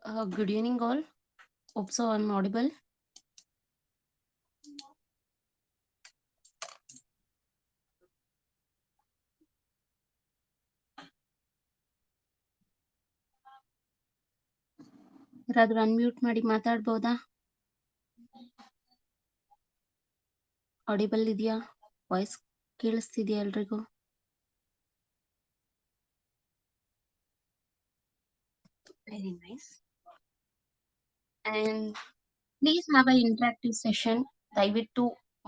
Good evening, all. Hope so I'm audible. ಯಾರಾದ್ರೂ unmute ಮಾಡಿ ಮಾತಾಡ್ಬೋದಾ? Audible ಇದೆಯಾ? ವಾಯ್ಸ್ ಕೇಳಿಸ್ತಿದೆಯಾ ಎಲ್ರಿಗೂ? Very nice. And please have a interactive session. ದಯವಿಟ್ಟು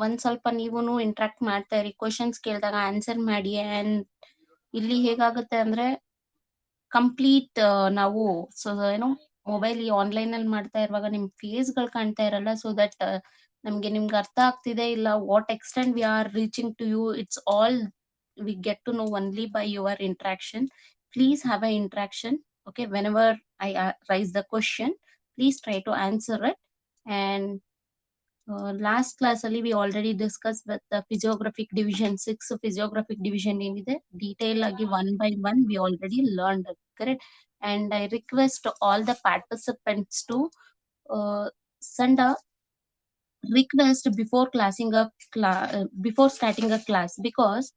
ಒಂದ್ ಸ್ವಲ್ಪ ನೀವುನು ಇಂಟ್ರಾಕ್ಟ್ ಮಾಡ್ತಾ ಇರಿ. ಕ್ವಶನ್ಸ್ ಕೇಳಿದಾಗ ಆನ್ಸರ್ ಮಾಡಿ. ಅಂಡ್ ಇಲ್ಲಿ ಹೇಗಾಗುತ್ತೆ ಅಂದ್ರೆ ಕಂಪ್ಲೀಟ್ ನಾವು ಏನು ಮೊಬೈಲ್ ಆನ್ಲೈನ್ ಅಲ್ಲಿ ಮಾಡ್ತಾ ಇರುವಾಗ ನಿಮ್ ಫೇಸ್ ಗಳು ಕಾಣ್ತಾ ಇರಲ್ಲ. ಸೊ ದಟ್ ನಿಮ್ಗೆ ಅರ್ಥ ಆಗ್ತಿದೆ ಇಲ್ಲ what extent we are reaching to you. It's all we get to know only by your interaction. Please have a interaction. Okay, whenever I raise the question, please try to answer it. And last class ಅಲ್ಲಿ we already discussed with the physiographic division 6 physiographic division ಏನಿದೆ detail ಆಗಿ one by one we already learned it, correct? And I request all the participants to send a request before starting a class, because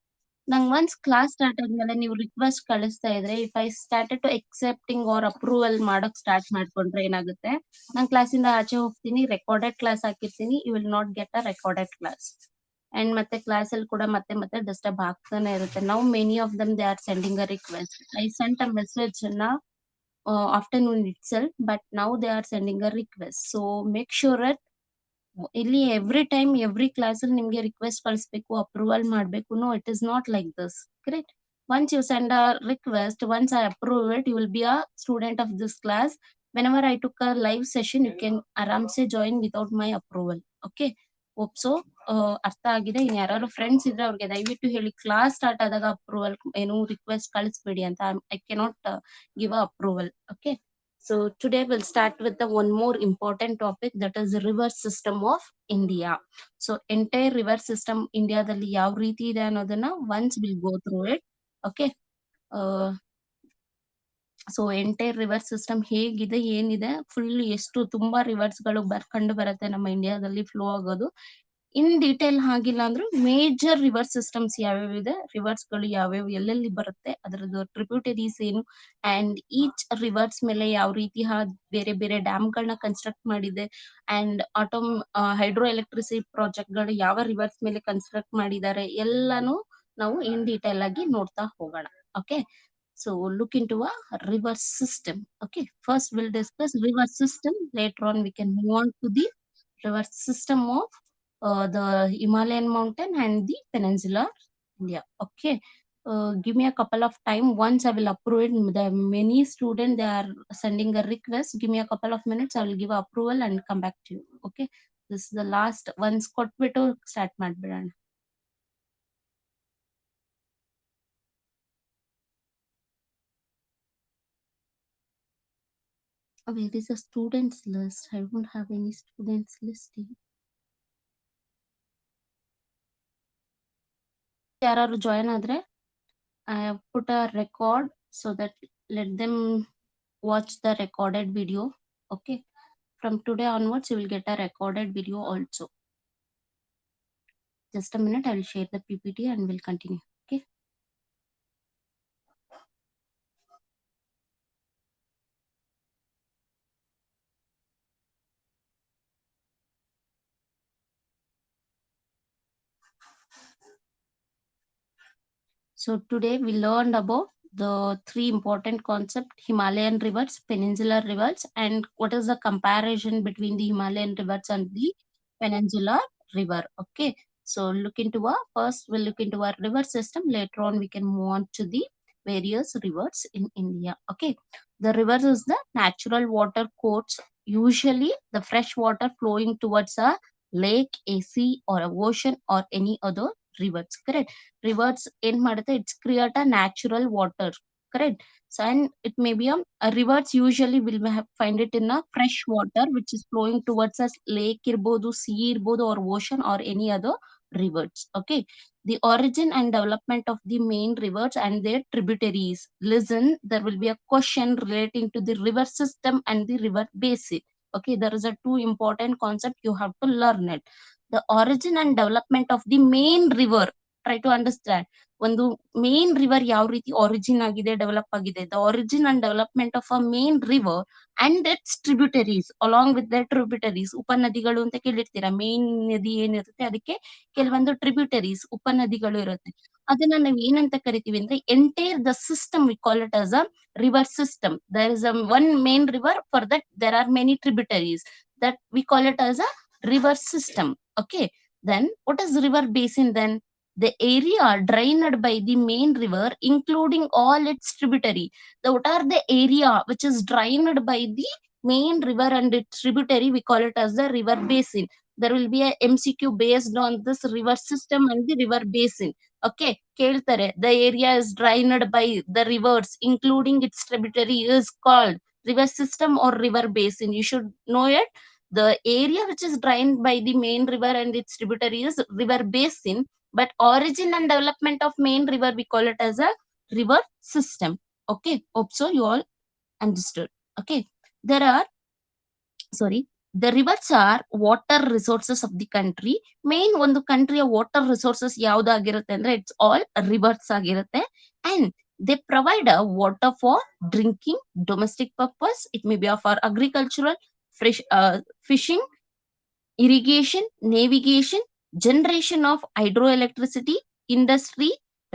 ನಂಗೆ once class start ಆದ್ಮೇಲೆ ನೀವು request ಕಳಿಸ್ತಾ ಇದ್ರೆ if I started to accepting or approval ಮಾಡಕ್ start ಮಾಡ್ಕೊಂಡ್ರೆ ಏನಾಗುತ್ತೆ, ನಾನು ಕ್ಲಾಸಿಂದ ಆಚೆ ಹೋಗ್ತೀನಿ, ರೆಕಾರ್ಡೆಡ್ ಕ್ಲಾಸ್ ಹಾಕಿರ್ತೀನಿ, you will not get a recorded class. And ಮತ್ತೆ ಕ್ಲಾಸ್ ಅಲ್ಲಿ ಕೂಡ ಮತ್ತೆ ಮತ್ತೆ ಡಿಸ್ಟರ್ಬ್ ಆಗ್ತಾನೆ ಇರುತ್ತೆ. Now many of them they are sending a request. I sent a message afternoon itself, but now they are sending a request. So make sure that ಇಲ್ಲಿ every time every class ಅಲ್ಲಿ ನಿಮ್ಗೆ request ಕಳಿಸ್ಬೇಕು, approval ಮಾಡ್ಬೇಕು. No, it is not like this, correct? Once you send a request, once I approve it, you will be a student of this class. whenever I took a live session, you can ಆರಾಮ್ಸೆ join without my approval. Okay, hope so ಅರ್ಥ ಆಗಿದೆ. ಇನ್ ಯಾರು friends ಇದ್ರೆ ಅವ್ರಿಗೆ ದಯವಿಟ್ಟು ಹೇಳಿ, class start ಆದಾಗ approval ಏನು ರಿಕ್ವೆಸ್ಟ್ ಕಳಿಸ್ಬೇಡಿ ಅಂತ. I cannot give a approval. Okay, so today we'll start with the one more important topic, that is the river system of India. So entire river system India dalli yav ರೀತಿ ಇದೆ ಅನ್ನೋದನ್ನ once we'll go through it. Okay. So entire river system ಹೇಗಿದೆ ಏನಿದೆ, full ಎಷ್ಟು ತುಂಬಾ reverse ಗಳು ಕಂಡು ಬರುತ್ತೆ ನಮ್ಮ ಇಂಡಿಯಾದಲ್ಲಿ ಫ್ಲೋ ಆಗೋದು. ಇನ್ ಡೀಟೇಲ್ ಆಗಿಲ್ಲ ಅಂದ್ರೂ ಮೇಜರ್ ರಿವರ್ ಸಿಸ್ಟಮ್ಸ್ ಯಾವ್ಯಾವ ಇದೆ, ರಿವರ್ಸ್ ಗಳು ಯಾವ್ಯಾವ ಎಲ್ಲೆಲ್ಲಿ ಬರುತ್ತೆ, ಅದರದ್ದು ಟ್ರಿಬ್ಯೂಟರೀಸ್ ಏನು, ಅಂಡ್ ಈಚ್ ರಿವರ್ಸ್ ಮೇಲೆ ಯಾವ ರೀತಿ ಬೇರೆ ಬೇರೆ ಡ್ಯಾಮ್ ಗಳನ್ನ ಕನ್ಸ್ಟ್ರಕ್ಟ್ ಮಾಡಿದೆ, ಅಂಡ್ ಹೈಡ್ರೋ ಎಲೆಕ್ಟ್ರಿಸಿಟಿ ಪ್ರಾಜೆಕ್ಟ್ ಗಳು ಯಾವ ರಿವರ್ಸ್ ಮೇಲೆ ಕನ್ಸ್ಟ್ರಕ್ಟ್ ಮಾಡಿದ್ದಾರೆ, ಎಲ್ಲಾನು ನಾವು ಇನ್ ಡೀಟೇಲ್ ಆಗಿ ನೋಡ್ತಾ ಹೋಗೋಣ. Okay, so look into a river system. Okay, first we'll discuss river system, later on we can move on to the river system of the Himalayan mountain and the peninsular India. Okay, give me a couple of time. Once I will approve it, the many students they are sending a request. Give me a couple of minutes, I will give approval and come back to you. Okay, this is the last once ಕೊಟ್ಬಿಟ್ಟು start ಮಾಡ್ಬಿಡೋಣ. Okay, this is a students list. I don't have any students listing. ಯಾರಾದ್ರು join ಆದ್ರೆ I have put a record so that let them watch the recorded video. Okay, from today onwards you will get a recorded video also. Just a minute, I will share the PPT and we'll continue. Okay. So today we learned about the three important concepts: Himalayan rivers, peninsular rivers, and what is the comparison between the Himalayan rivers and the peninsular river. Okay, so look into first we'll look into our river system. Later on we can move on to the various rivers in India. Okay, the rivers is the natural water course, usually the fresh water flowing towards a lake, a sea, or a ocean, or any other rivers. Correct. Rivers ಏನ್ ಮಾಡುತ್ತೆ, it's create a natural water, correct? So and it may B rivers usually will find it in a fresh water which is flowing towards a lake ಇರ್ಬೋದು, sea ಇರ್ಬೋದು, or ocean or any other rivers. Okay, the origin and development of the main rivers and their tributaries. Listen, there will be a question relating to the river system and the river basin. Okay, there is a two important concept you have to learn it. The origin and development of the main river. Try to understand. ಒಂದು main river ಯಾವ ರೀತಿ origin ಆಗಿದೆ develop ಆಗಿದೆ, the origin and development of a main river and its tributaries along with the tributaries. ಉಪನದಿಗಳು ಅಂತ ಕೇಳಿರ್ತೀರಾ, main ನದಿ ಏನಿರುತ್ತೆ ಅದಕ್ಕೆ ಕೆಲವೊಂದು ಟ್ರಿಬ್ಯೂಟರೀಸ್ ಉಪನದಿಗಳು ಇರುತ್ತೆ. ಅದನ್ನ ನಾವ್ ಏನಂತ ಕರಿತೀವಿ ಅಂದ್ರೆ entire the system we call it as a river system. There is a one main river, for that there are many tributaries, that we call it as a river system. Okay, then what is river basin then? The area drained by the main river including all its tributary. What are the area which is drained by the main river and its tributary, we call it as the river basin. There will be a MCQ based on this river system and the river basin. Okay, ಕೇಳ್ತಾರೆ, the area is drained by the rivers including its tributary is called river system or river basin. You should know it. The area which is drained by the main river and its tributary is river basin, but origin and development of main river we call it as a river system. Okay, hope so you all understood. Okay, there are, sorry, the rivers are water resources of the country. Main ಒಂದು ಕಂಟ್ರಿಯ water resources ಯಾವ್ದಾಗಿರುತ್ತೆ ಅಂದ್ರೆ it's all reverse ಆಗಿರುತ್ತೆ. And they provide a water for drinking, domestic purpose, it may be for agricultural, fishing, irrigation, navigation, generation of hydroelectricity, industry,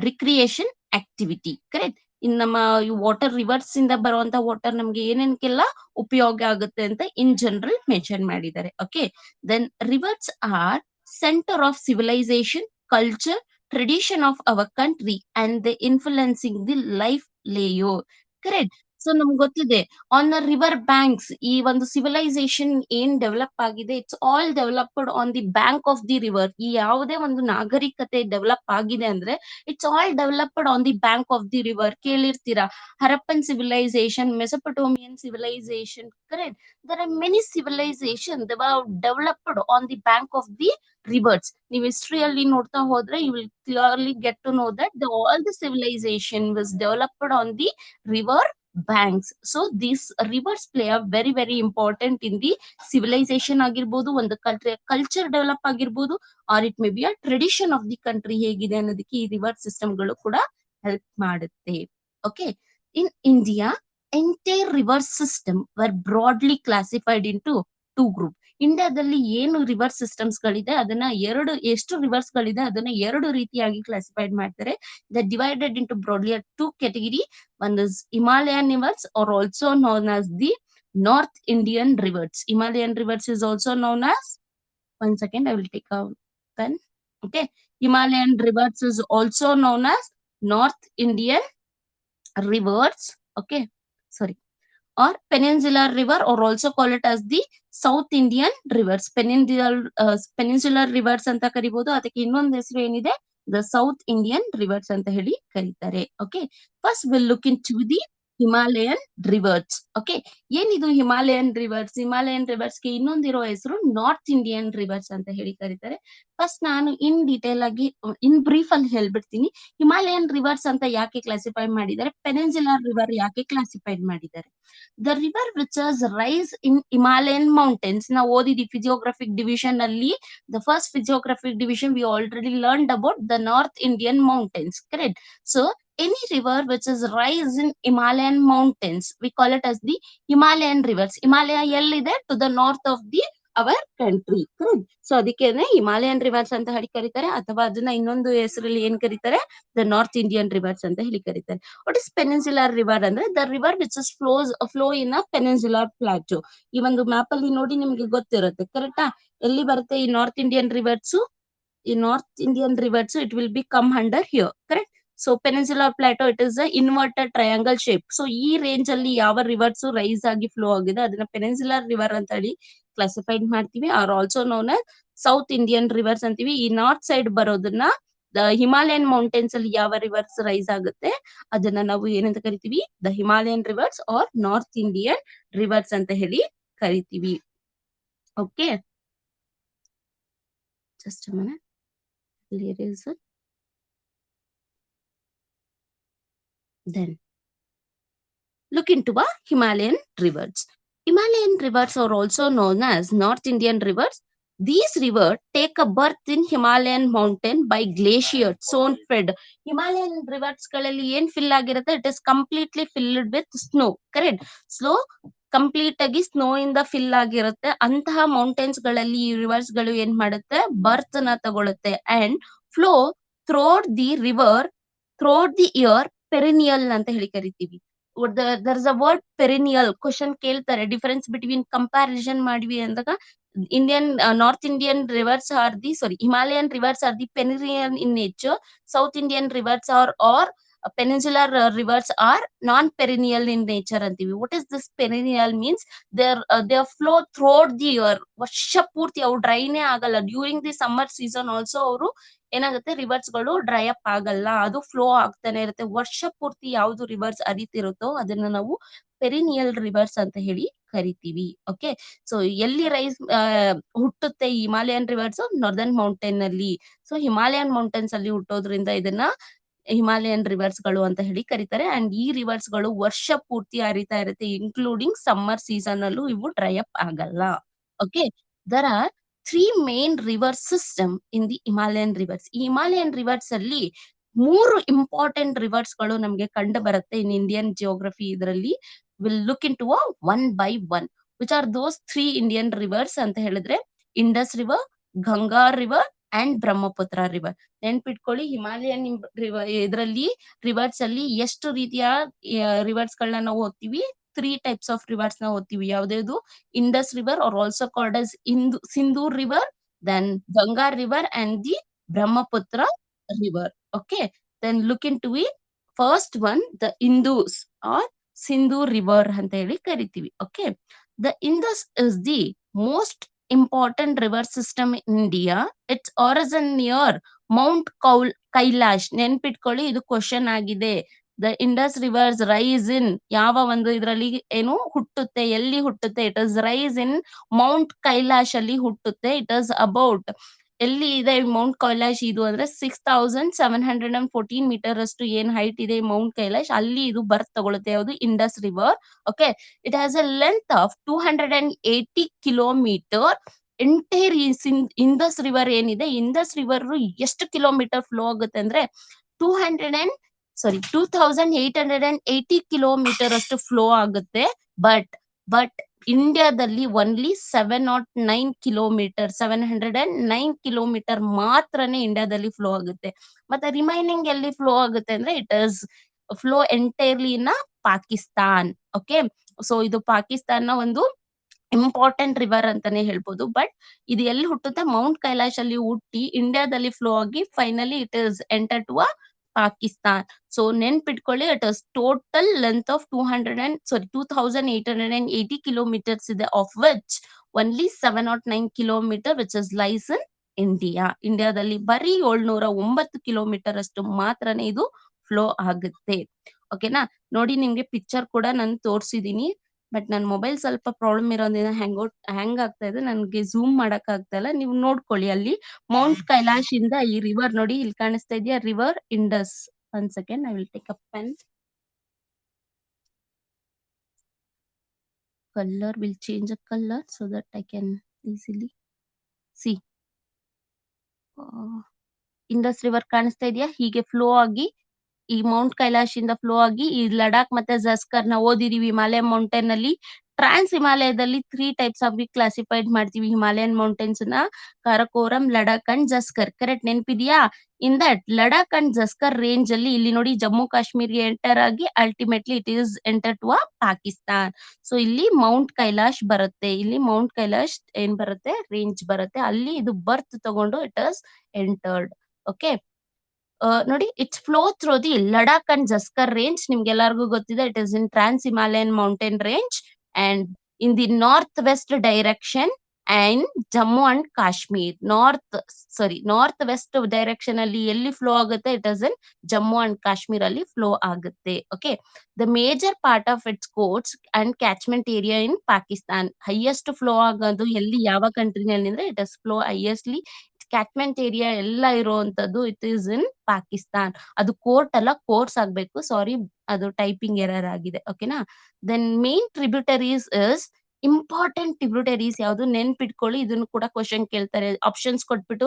recreation, activity. Correct? ಇನ್ ನಮ್ಮ water reverse ಇಂದ ಬರುವಂತ water ನಮ್ಗೆ ಏನೇನಕ್ಕೆಲ್ಲ ಉಪಯೋಗ ಆಗುತ್ತೆ ಅಂತ in general mention ಮಾಡಿದ್ದಾರೆ. Okay, then rivers are centre of civilisation, culture, tradition of our country and the influencing the life ಲೇಯೋ. Correct. So ನಮ್ಗೆ ಗೊತ್ತಿದೆ, ಆನ್ ದ ರಿವರ್ ಬ್ಯಾಂಕ್ಸ್ ಈ ಒಂದು ಸಿವಿಲೈಸೇಷನ್ ಏನ್ ಡೆವಲಪ್ ಆಗಿದೆ, it's all developed on the bank of the river. ಈ ಯಾವುದೇ ಒಂದು ನಾಗರಿಕತೆ ಡೆವಲಪ್ ಆಗಿದೆ ಅಂದ್ರೆ it's all developed on the bank of the river. ಕೇಳಿರ್ತೀರಾ, Harappan civilisation, Mesopotamian civilisation. Correct, there are many civilization they were developed on the bank of the rivers. ನೀವು ಹಿಸ್ಟ್ರಿಯಲ್ಲಿ ನೋಡ್ತಾ ಹೋದ್ರೆ you will clearly get to know that all the civilization was developed on the river banks. So these rivers play a very very important in the civilization ಆಗಿರ್ಬೋದು, ಒಂದು ಕಂಟ್ರಿಯ culture develop ಆಗಿರ್ಬೋದು, or it may be a tradition of the country ಹೇಗಿದೆ ಅನ್ನೋದಕ್ಕೆ ಈ river ಸಿಸ್ಟಮ್ಗಳು ಕೂಡ help ಮಾಡುತ್ತೆ. Okay, in India entire river system were broadly classified into two group. ಇಂಡಿಯಾದಲ್ಲಿ ಏನು ರಿವರ್ ಸಿಸ್ಟಮ್ಸ್ ಗಳಿದೆ ಅದನ್ನ ಎಷ್ಟು ರಿವರ್ಸ್ ಗಳಿದೆ ಅದನ್ನ ಎರಡು ರೀತಿಯಾಗಿ ಕ್ಲಾಸಿಫೈಡ್ ಮಾಡ್ತಾರೆ. The divided into broadly are two category. One is Himalayan rivers, or also known as the North Indian rivers. Himalayan rivers is also known as, one second, I will take a pen. Okay, Himalayan rivers is also known as North Indian rivers. Okay, sorry, or peninsular river, or also call it as the South Indian rivers. Peninsular rivers ಅಂತ ಕರಿಬಹುದು, ಅದಕ್ಕೆ ಇನ್ನೊಂದು ಹೆಸರು ಏನಿದೆ, the South Indian rivers ಅಂತ ಹೇಳಿ ಕರೀತಾರೆ. Okay, first will look into the Himalayan rivers. Okay, ಏನಿದು ಹಿಮಾಲಯನ್ ರಿವರ್ಸ್? ಹಿಮಾಲಯನ್ ರಿವರ್ಸ್ಗೆ ಇನ್ನೊಂದಿರೋ ಹೆಸರು ನಾರ್ತ್ ಇಂಡಿಯನ್ ರಿವರ್ಸ್ ಅಂತ ಹೇಳಿ ಕರೀತಾರೆ. ಫಸ್ಟ್ ನಾನು ಇನ್ ಡೀಟೇಲ್ ಆಗಿ ಇನ್ ಬ್ರೀಫ್ ಅಲ್ಲಿ ಹೇಳ್ಬಿಡ್ತೀನಿ. ಹಿಮಾಲಯನ್ ರಿವರ್ಸ್ ಅಂತ ಯಾಕೆ ಕ್ಲಾಸಿಫೈ ಮಾಡಿದ್ದಾರೆ, ಪೆನಿನ್ಸುಲರ್ ರಿವರ್ ಯಾಕೆ ಕ್ಲಾಸಿಫೈಡ್ ಮಾಡಿದ್ದಾರೆ. The river which has rise in Himalayan mountains. ನಾವು ಓದಿದಿ physiographic division ಅಲ್ಲಿ, the first physiographic division we already learned about the North Indian mountains. Correct? So any river which is rise in Himalayan mountains, we call it as the Himalayan rivers. Himalaya ಎಲ್ಲಿದೆ? To the north of the our country. Correct? So ಅದಕ್ಕೇನೆ Himalayan reverse ಅಂತ ಹೇಳಿ ಕರೀತಾರೆ, ಅಥವಾ ಅದನ್ನ ಇನ್ನೊಂದು ಹೆಸರಲ್ಲಿ ಏನ್ ಕರೀತಾರೆ, ದ ನಾರ್ತ್ ಇಂಡಿಯನ್ ರಿವರ್ಸ್ ಅಂತ ಹೇಳಿ ಕರೀತಾರೆ. ವಾಟ್ ಇಸ್ ಪೆನಿನ್ಸುಲರ್ ರಿವರ್ ಅಂದ್ರೆ the river which is flow in a peninsular plateau. ಈ ಒಂದು ಮ್ಯಾಪ್ ಅಲ್ಲಿ ನೋಡಿ ನಿಮ್ಗೆ ಗೊತ್ತಿರುತ್ತೆ. ಕರೆಕ್ಟಾ? ಎಲ್ಲಿ ಬರುತ್ತೆ ಈ ನಾರ್ತ್ ಇಂಡಿಯನ್ ರಿವರ್ಸ್? ಈ north Indian rivers it will be come under here. Correct? So peninsular plateau it is a inverted triangle shape. So ಈ ರೇಂಜ್ ಅಲ್ಲಿ ಯಾವ ರಿವರ್ಸ್ ರೈಸ್ ಆಗಿ ಫ್ಲೋ ಆಗಿದೆ ಅದನ್ನ ಪೆನಿನ್ಸುಲರ್ ರಿವರ್ ಅಂತ ಹೇಳಿ ಕ್ಲಾಸಿಫೈಡ್ ಮಾಡ್ತೀವಿ, are also known as South Indian rivers ಅಂತೀವಿ. ಈ ನಾರ್ತ್ ಸೈಡ್ ಬರೋದನ್ನ ದ ಹಿಮಾಲಯನ್ ಮೌಂಟೇನ್ಸ್ ಅಲ್ಲಿ ಯಾವ ರಿವರ್ಸ್ ರೈಸ್ ಆಗುತ್ತೆ ಅದನ್ನ ನಾವು ಏನಂತ ಕರಿತೀವಿ, the Himalayan rivers are North Indian rivers ಅಂತ ಹೇಳಿ ಕರಿತೀವಿ. Okay, just Clear is then look into the Himalayan rivers. Himalayan rivers are also known as North Indian rivers. These rivers take a birth in Himalayan mountain by glacier, zone fed. Himalayan rivers ಗಳಲ್ಲಿ ಏನ್ fill ಆಗಿರುತ್ತೆ, it is completely filled with snow, correct. Slow complete ಆಗಿ snow ಇಂದ fill ಆಗಿರುತ್ತೆ. ಅಂತಹ mountains ಗಳಲ್ಲಿ ಈ reverse ಗಳು ಏನ್ ಮಾಡುತ್ತೆ, ಬರ್ತ್ ನ ತಗೊಳುತ್ತೆ and flow throughout the river throughout the year perennial ಅಂತ ಹೇಳಿ ಕರಿತೀವಿ. There is a word perennial. Question ಕೇಳ್ತಾರೆ, ಡಿಫರೆನ್ಸ್ ಬಿಟ್ವೀನ್ ಕಂಪ್ಯಾರಿಸನ್ ಮಾಡಿವಿ ಅಂದಾಗ Indian north Indian rivers are the sorry Himalayan rivers are the perennial in nature. South Indian rivers are peninsular rivers are non perennial in nature ಅಂತೀವಿ. What is this perennial means they flow throughout the year. ವರ್ಷ ಪೂರ್ತಿ ಅವು ಡ್ರೈನೇ ಆಗಲ್ಲ. During the summer season also ಅವರು ಏನಾಗುತ್ತೆ, reverse ಗಳು dry up ಆಗಲ್ಲ, ಅದು ಫ್ಲೋ ಆಗ್ತಾನೆ ಇರುತ್ತೆ. ವರ್ಷ ಪೂರ್ತಿ ಯಾವ್ದು ರಿವರ್ಸ್ ಹರಿತಿರುತ್ತೋ ಅದನ್ನ ನಾವು ಪೆರಿನಿಯಲ್ ರಿವರ್ಸ್ ಅಂತ ಹೇಳಿ ಕರಿತೀವಿ. ಓಕೆ, ಸೊ ಎಲ್ಲಿ ಹುಟ್ಟುತ್ತೆ ಈ ಹಿಮಾಲಯನ್ ರಿವರ್ಸ್? ನಾರ್ದರ್ನ್ ಮೌಂಟೇನ್ ನಲ್ಲಿ. ಸೊ ಹಿಮಾಲಯನ್ ಮೌಂಟೇನ್ಸ್ ಅಲ್ಲಿ ಹುಟ್ಟೋದ್ರಿಂದ ಇದನ್ನ ಹಿಮಾಲಯನ್ ರಿವರ್ಸ್ ಗಳು ಅಂತ ಹೇಳಿ ಕರೀತಾರೆ. ಅಂಡ್ ಈ ರಿವರ್ಸ್ ಗಳು ವರ್ಷ ಪೂರ್ತಿ ಹರಿತಾ ಇರುತ್ತೆ, ಇನ್ಕ್ಲೂಡಿಂಗ್ ಸಮ್ಮರ್ ಸೀಸನ್ ಅಲ್ಲೂ ಇವು ಡ್ರೈ ಅಪ್ ಆಗಲ್ಲ. Okay, there are three main river system in the Himalayan rivers. ಈ ಹಿಮಾಲಯನ್ ರಿವರ್ಸ್ ಅಲ್ಲಿ ಮೂರು ಇಂಪಾರ್ಟೆಂಟ್ ರಿವರ್ಸ್ ಗಳು ನಮ್ಗೆ ಕಂಡು ಬರುತ್ತೆ ಇನ್ ಇಂಡಿಯನ್ ಜಿಯೋಗ್ರಫಿ. ಇದರಲ್ಲಿ will look into one by one. Which are those three Indian rivers ಅಂತ ಹೇಳಿದ್ರೆ, Indus river, Ganga river and Brahmaputra river. ನೆನ್ಪಿಟ್ಕೊಳ್ಳಿ, ಹಿಮಾಲಯನ್ ರಿವರ್ ಇದರಲ್ಲಿ ರಿವರ್ಸ್ ಅಲ್ಲಿ ಎಷ್ಟು ರೀತಿಯ ರಿವರ್ಸ್ ಗಳನ್ನ ನಾವು ಓದ್ತೀವಿ? ತ್ರೀ ಟೈಪ್ಸ್ ಆಫ್ ರಿವರ್ಸ್ ನ ಓದ್ತೀವಿ. ಯಾವ್ದು? Indus River, or also called as Sindhu River, then Ganga River and the Brahmaputra River. Okay, then look into it. First one, the Indus or Sindhu River ಅಂತ ಹೇಳಿ ಕರಿತೀವಿ. Okay, the Indus is the most important river system in India. Its origin near Mount Kailash. ನೆನ್ಪಿಟ್ಕೊಳ್ಳಿ, ಇದು question ಆಗಿದೆ. The Indus rivers rise in ಯಾವ ಒಂದು ಇದರಲ್ಲಿ ಏನು ಹುಟ್ಟುತ್ತೆ, ಎಲ್ಲಿ ಹುಟ್ಟುತ್ತೆ? It is rise in mount Kailash ಅಲ್ಲಿ ಹುಟ್ಟುತ್ತೆ. ಇಟ್ ಇಸ್ ಅಬೌಟ್ ಎಲ್ಲಿ ಇದೆ ಮೌಂಟ್ ಕೈಲಾಶ್ ಇದು ಅಂದ್ರೆ 6714 ಅಷ್ಟು ಏನ್ ಹೈಟ್ ಇದೆ ಮೌಂಟ್ ಕೈಲಾಶ್, ಅಲ್ಲಿ ಇದು ಬರ್ತ್ ತಗೊಳುತ್ತೆ. ಯಾವುದು? Indus river. Okay, it has A length of 280 kilometre. Entire Indus river ಏನಿದೆ, ಇಂಡಸ್ ರಿವರ್ ಎಷ್ಟು ಕಿಲೋಮೀಟರ್ ಫ್ಲೋ ಆಗುತ್ತೆ ಅಂದ್ರೆ 2880 ಅಷ್ಟು ಫ್ಲೋ ಆಗುತ್ತೆ. ಬಟ್ ಇಂಡಿಯಾದಲ್ಲಿ ಒನ್ಲಿ 709 ಕಿಲೋಮೀಟರ್ ಮಾತ್ರನೇ ಇಂಡಿಯಾದಲ್ಲಿ ಫ್ಲೋ ಆಗುತ್ತೆ. ಮತ್ತೆ ರಿಮೈನಿಂಗ್ ಎಲ್ಲಿ ಫ್ಲೋ ಆಗುತ್ತೆ ಅಂದ್ರೆ, it is flow entirely in Pakistan. Okay, so ಇದು ಪಾಕಿಸ್ತಾನ ಒಂದು ಇಂಪಾರ್ಟೆಂಟ್ ರಿವರ್ ಅಂತಾನೆ ಹೇಳ್ಬೋದು. ಬಟ್ ಇದು ಎಲ್ಲಿ ಹುಟ್ಟುತ್ತೆ? ಮೌಂಟ್ ಕೈಲಾಶ್ ಅಲ್ಲಿ ಹುಟ್ಟಿ ಇಂಡಿಯಾದಲ್ಲಿ ಫ್ಲೋ ಆಗಿ finally it is enter to Pakistan. So ನೆನ್ಪಿಟ್ಕೊಳ್ಳಿ, it is total length of 2880 ಇದೆ, of which only 709 kilometre which is lies in India. ಇಂಡಿಯಾದಲ್ಲಿ ಬರೀ 709 ಕಿಲೋಮೀಟರ್ ಅಷ್ಟು ಮಾತ್ರನೇ ಇದು ಫ್ಲೋ ಆಗುತ್ತೆ. ಓಕೆನಾ? ನೋಡಿ, ನಿಮ್ಗೆ ಪಿಕ್ಚರ್ ಕೂಡ ನಾನು ತೋರಿಸಿದೀನಿ. ಬಟ್ ನನ್ನ ಮೊಬೈಲ್ ಸ್ವಲ್ಪ ಪ್ರಾಬ್ಲಮ್ ಇರೋದ್ರಿಂದ ಹ್ಯಾಂಗ್ ಆಗ್ತಾ ಇದೆ, ನನಗೆ ಝೂಮ್ ಮಾಡಕ್ ಆಗ್ತಾ ಇಲ್ಲ. ನೀವು ನೋಡ್ಕೊಳ್ಳಿ, ಅಲ್ಲಿ ಮೌಂಟ್ ಕೈಲಾಶ್ ಇಂದ ಈ ರಿವರ್ ನೋಡಿ, ಇಲ್ಲಿ ಕಾಣಿಸ್ತಾ ಇದೆಯಾ? River Indus. One second, I will take a pen. Color will change a color so that I can easily see. Indus river ಕಾಣಿಸ್ತಾ ಇದೆಯಾ? ಹೀಗೆ ಫ್ಲೋ ಆಗಿ ಈ ಮೌಂಟ್ ಕೈಲಾಶ್ ಇಂದ ಫ್ಲೋ ಆಗಿ ಈ ಲಡಾಖ್ ಮತ್ತೆ ಜಸ್ಕರ್ ನ ಓದಿದೀವಿ. ಹಿಮಾಲಯ ಮೌಂಟೇನ್ ಅಲ್ಲಿ ಟ್ರಾನ್ಸ್ ಹಿಮಾಲಯದಲ್ಲಿ 3 ಟೈಪ್ಸ್ ಆಗಿ ಕ್ಲಾಸಿಫೈಡ್ ಮಾಡ್ತೀವಿ ಹಿಮಾಲಯನ್ ಮೌಂಟೇನ್ಸ್ ನ: ಕಾರಕೋರಂ, ಲಡಾಖ್ ಅಂಡ್ ಜಸ್ಕರ್. ಕರೆಕ್ಟ್, ನೆನ್ಪಿದ್ಯಾ? In that Ladakh and Zanskar range ಅಲ್ಲಿ ಇಲ್ಲಿ ನೋಡಿ, ಜಮ್ಮು ಕಾಶ್ಮೀರ್ಗೆ ಎಂಟರ್ ಆಗಿ ultimately it is enter to Pakistan. So ಇಲ್ಲಿ ಮೌಂಟ್ ಕೈಲಾಶ್ ಬರುತ್ತೆ, ಇಲ್ಲಿ ಮೌಂಟ್ ಕೈಲಾಶ್ ಏನ್ ಬರುತ್ತೆ, ರೇಂಜ್ ಬರುತ್ತೆ. ಅಲ್ಲಿ ಇದು ಬರ್ತ್ ತಗೊಂಡು ಇಟ್ ಇಸ್ ಎಂಟರ್ಡ್. ಓಕೆ, ನೋಡಿ, it's flow through the Ladakh and Zanskar range. ನಿಮ್ಗೆಲ್ಲರಿಗೂ ಗೊತ್ತಿದೆ, it is in trans Himalayan mountain range and in the north west direction and Jammu and Kashmir. North west direction ಅಲ್ಲಿ ಎಲ್ಲಿ ಫ್ಲೋ ಆಗುತ್ತೆ? It is in Jammu and Kashmir ಅಲ್ಲಿ flow ಆಗುತ್ತೆ. Okay, the major part of its course and catchment area in Pakistan. Highest flow ಆಗೋದು ಎಲ್ಲಿ, ಯಾವ ಕಂಟ್ರಿನಲ್ಲಿ ಅಂದ್ರೆ, it is flow ಹೈಯೆಸ್ಟ್ಲಿ ಕ್ಯಾಟ್ಮೆಂಟ್ area ಎಲ್ಲ ಇರುವಂತದ್ದು ಇಟ್ ಈಸ್ ಇನ್ ಪಾಕಿಸ್ತಾನ್. ಅದು ಕೋರ್ಟ್ ಅಲ್ಲ ಕೋರ್ಸ್ ಆಗ್ಬೇಕು. ಸಾರಿ, ಅದು ಟೈಪಿಂಗ್ ಎರರ್ ಆಗಿದೆ. ಓಕೆನಾ? Then main tributaries is important tributaries ಯಾವ್ದು ನೆನ್ಪಿಟ್ಕೊಳ್ಳಿ. ಇದನ್ನು ಕೂಡ ಕ್ವಶನ್ ಕೇಳ್ತಾರೆ. ಆಪ್ಷನ್ಸ್ ಕೊಟ್ಬಿಟ್ಟು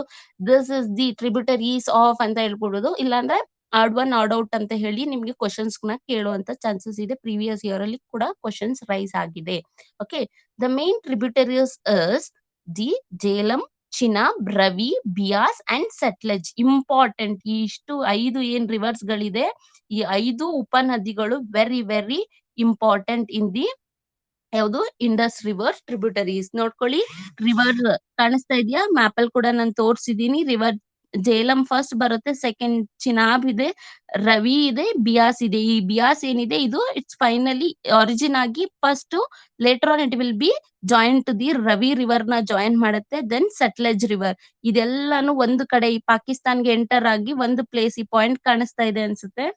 this is the tributaries of ಅಂತ ಹೇಳ್ಬಿಡೋದು. ಇಲ್ಲಾಂದ್ರೆ ಆಡ್ ಒನ್ ಆಡ್ ಔಟ್ ಅಂತ ಹೇಳಿ ನಿಮ್ಗೆ ಕ್ವಶನ್ಸ್ ನ ಕೇಳುವಂತ ಚಾನ್ಸಸ್ ಇದೆ. ಪ್ರೀವಿಯಸ್ ಇಯರ್ ಅಲ್ಲಿ ಕೂಡ ಕ್ವಶನ್ಸ್ ರೈಸ್ ಆಗಿದೆ. Okay, the main tributaries is the Jhelum, Chenab, Ravi, Beas and Sutlej. Important ಈ ಇಷ್ಟು 5 ಏನ್ ರಿವರ್ಸ್ ಗಳಿದೆ, ಈ 5 ಉಪನದಿಗಳು very very important in the ಯಾವುದು ಇಂಡಸ್ ರಿವರ್ ಟ್ರಿಬ್ಯೂಟರೀಸ್. ನೋಡ್ಕೊಳ್ಳಿ, ರಿವರ್ ಕಾಣಿಸ್ತಾ ಇದೆಯಾ? ಮ್ಯಾಪ್ ಅಲ್ಲಿ ಕೂಡ ನಾನು ತೋರಿಸಿದೀನಿ. ರಿವರ್ ಜೇಲಂ ಫಸ್ಟ್ ಬರುತ್ತೆ, ಸೆಕೆಂಡ್ ಚಿನಾಬ್ ಇದೆ, ರವಿ ಇದೆ, ಬಿಯಾಸ್ ಇದೆ. ಈ ಬಿಯಾಸ್ ಏನಿದೆ ಇದು ಇಟ್ಸ್ ಫೈನಲಿ ಒರಿಜಿನ್ ಆಗಿ first later on it will be join to the Ravi river ನ ಜಾಯಿನ್ ಮಾಡುತ್ತೆ. Then Sutlej river. ಇದೆಲ್ಲಾನು ಒಂದು ಕಡೆ ಈ ಪಾಕಿಸ್ತಾನ್ಗೆ ಎಂಟರ್ ಆಗಿ ಒಂದು ಪ್ಲೇಸ್, ಈ ಪಾಯಿಂಟ್ ಕಾಣಿಸ್ತಾ ಇದೆ ಅನ್ಸುತ್ತೆ,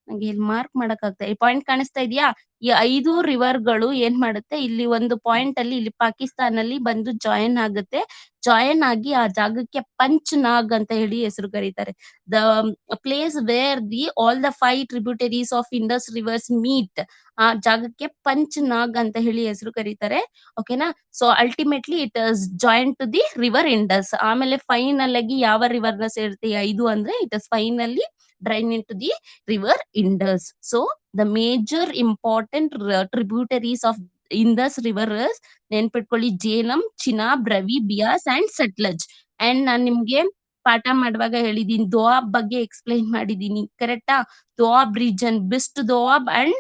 ನಂಗೆ ಇಲ್ಲಿ ಮಾರ್ಕ್ ಮಾಡಕ್ ಆಗ್ತಾ, ಈ ಪಾಯಿಂಟ್ ಕಾಣಿಸ್ತಾ ಇದೆಯಾ? ಈ 5 ರಿವರ್ ಗಳು ಏನ್ ಮಾಡುತ್ತೆ, ಇಲ್ಲಿ ಒಂದು ಪಾಯಿಂಟ್ ಅಲ್ಲಿ ಇಲ್ಲಿ ಪಾಕಿಸ್ತಾನ್ ಅಲ್ಲಿ ಬಂದು ಜಾಯಿನ್ ಆಗುತ್ತೆ. ಜಾಯಿನ್ ಆಗಿ ಆ ಜಾಗಕ್ಕೆ ಪಂಚ್ನಾಗ್ ಅಂತ ಹೇಳಿ ಹೆಸರು ಕರೀತಾರೆ. The place where the all the 5 tributaries of Indus rivers meet. ಆ ಜಾಗಕ್ಕೆ ಪಂಚ್ನಾಗ್ ಅಂತ ಹೇಳಿ ಹೆಸರು ಕರೀತಾರೆ. ಓಕೆನಾ? So ultimately it is join to the river Indus. ಆಮೇಲೆ ಫೈನಲ್ ಆಗಿ ಯಾವ ರಿವರ್ ನ ಸೇರುತ್ತೆ ಈ 5 ಅಂದ್ರೆ it is finally drain into the river Indus. So the major important tributaries of Indus river is ನೆನ್ಪಿಟ್ಕೊಳ್ಳಿ ಜೇಲಂ, ಚಿನಾಬ್, ರವಿ, ಬಿಯಾಸ್ ಅಂಡ್ ಸಟ್ಲಜ್. ಅಂಡ್ ನಾನ್ ನಿಮ್ಗೆ ಪಾಠ ಮಾಡುವಾಗ ಹೇಳಿದೀನಿ, ದೋಆಬ್ ಬಗ್ಗೆ ಎಕ್ಸ್ಪ್ಲೈನ್ ಮಾಡಿದೀನಿ. ಕರೆಕ್ಟಾ? ದೋಆಬ್ ರೀಜನ್, ಬಿಸ್ಟ್ ದೋಆಬ್ ಅಂಡ್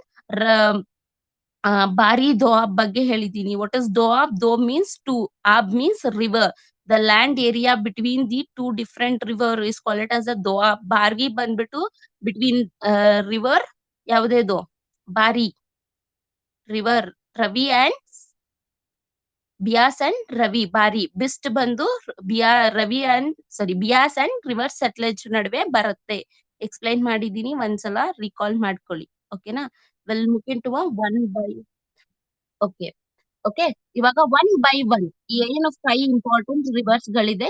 ಬಾರಿ ದೋಆಬ್ ಬಗ್ಗೆ ಹೇಳಿದೀನಿ. What is doab? ದೋ ಮೀನ್ಸ್ ಟು, ಆಬ್ means river. The land area between the two different river is called it as a doab. ಬಾರ್ಗಿ ಬಂದ್ಬಿಟ್ಟು ಬಿಟ್ವೀನ್ ರಿವರ್ ಯಾವ್ದೇದು Bari river Ravi and Beas and Ravi. Bari Bist ಬಂದು Ravi and sorry Beas and river Sutlej ನಡುವೆ ಬರುತ್ತೆ. ಎಕ್ಸ್ಪ್ಲೈನ್ ಮಾಡಿದೀನಿ, ಒಂದ್ಸಲ ರಿಕಾಲ್ ಮಾಡ್ಕೊಳ್ಳಿ. ಓಕೆನಾ? ವೆಲ್ ಮುಕ್ to one by. Okay okay, ಇವಾಗ ಒನ್ ಬೈ ಒನ್ ಏನು 5 ಇಂಪಾರ್ಟೆಂಟ್ ರಿವರ್ಸ್ ಗಳಿದೆ.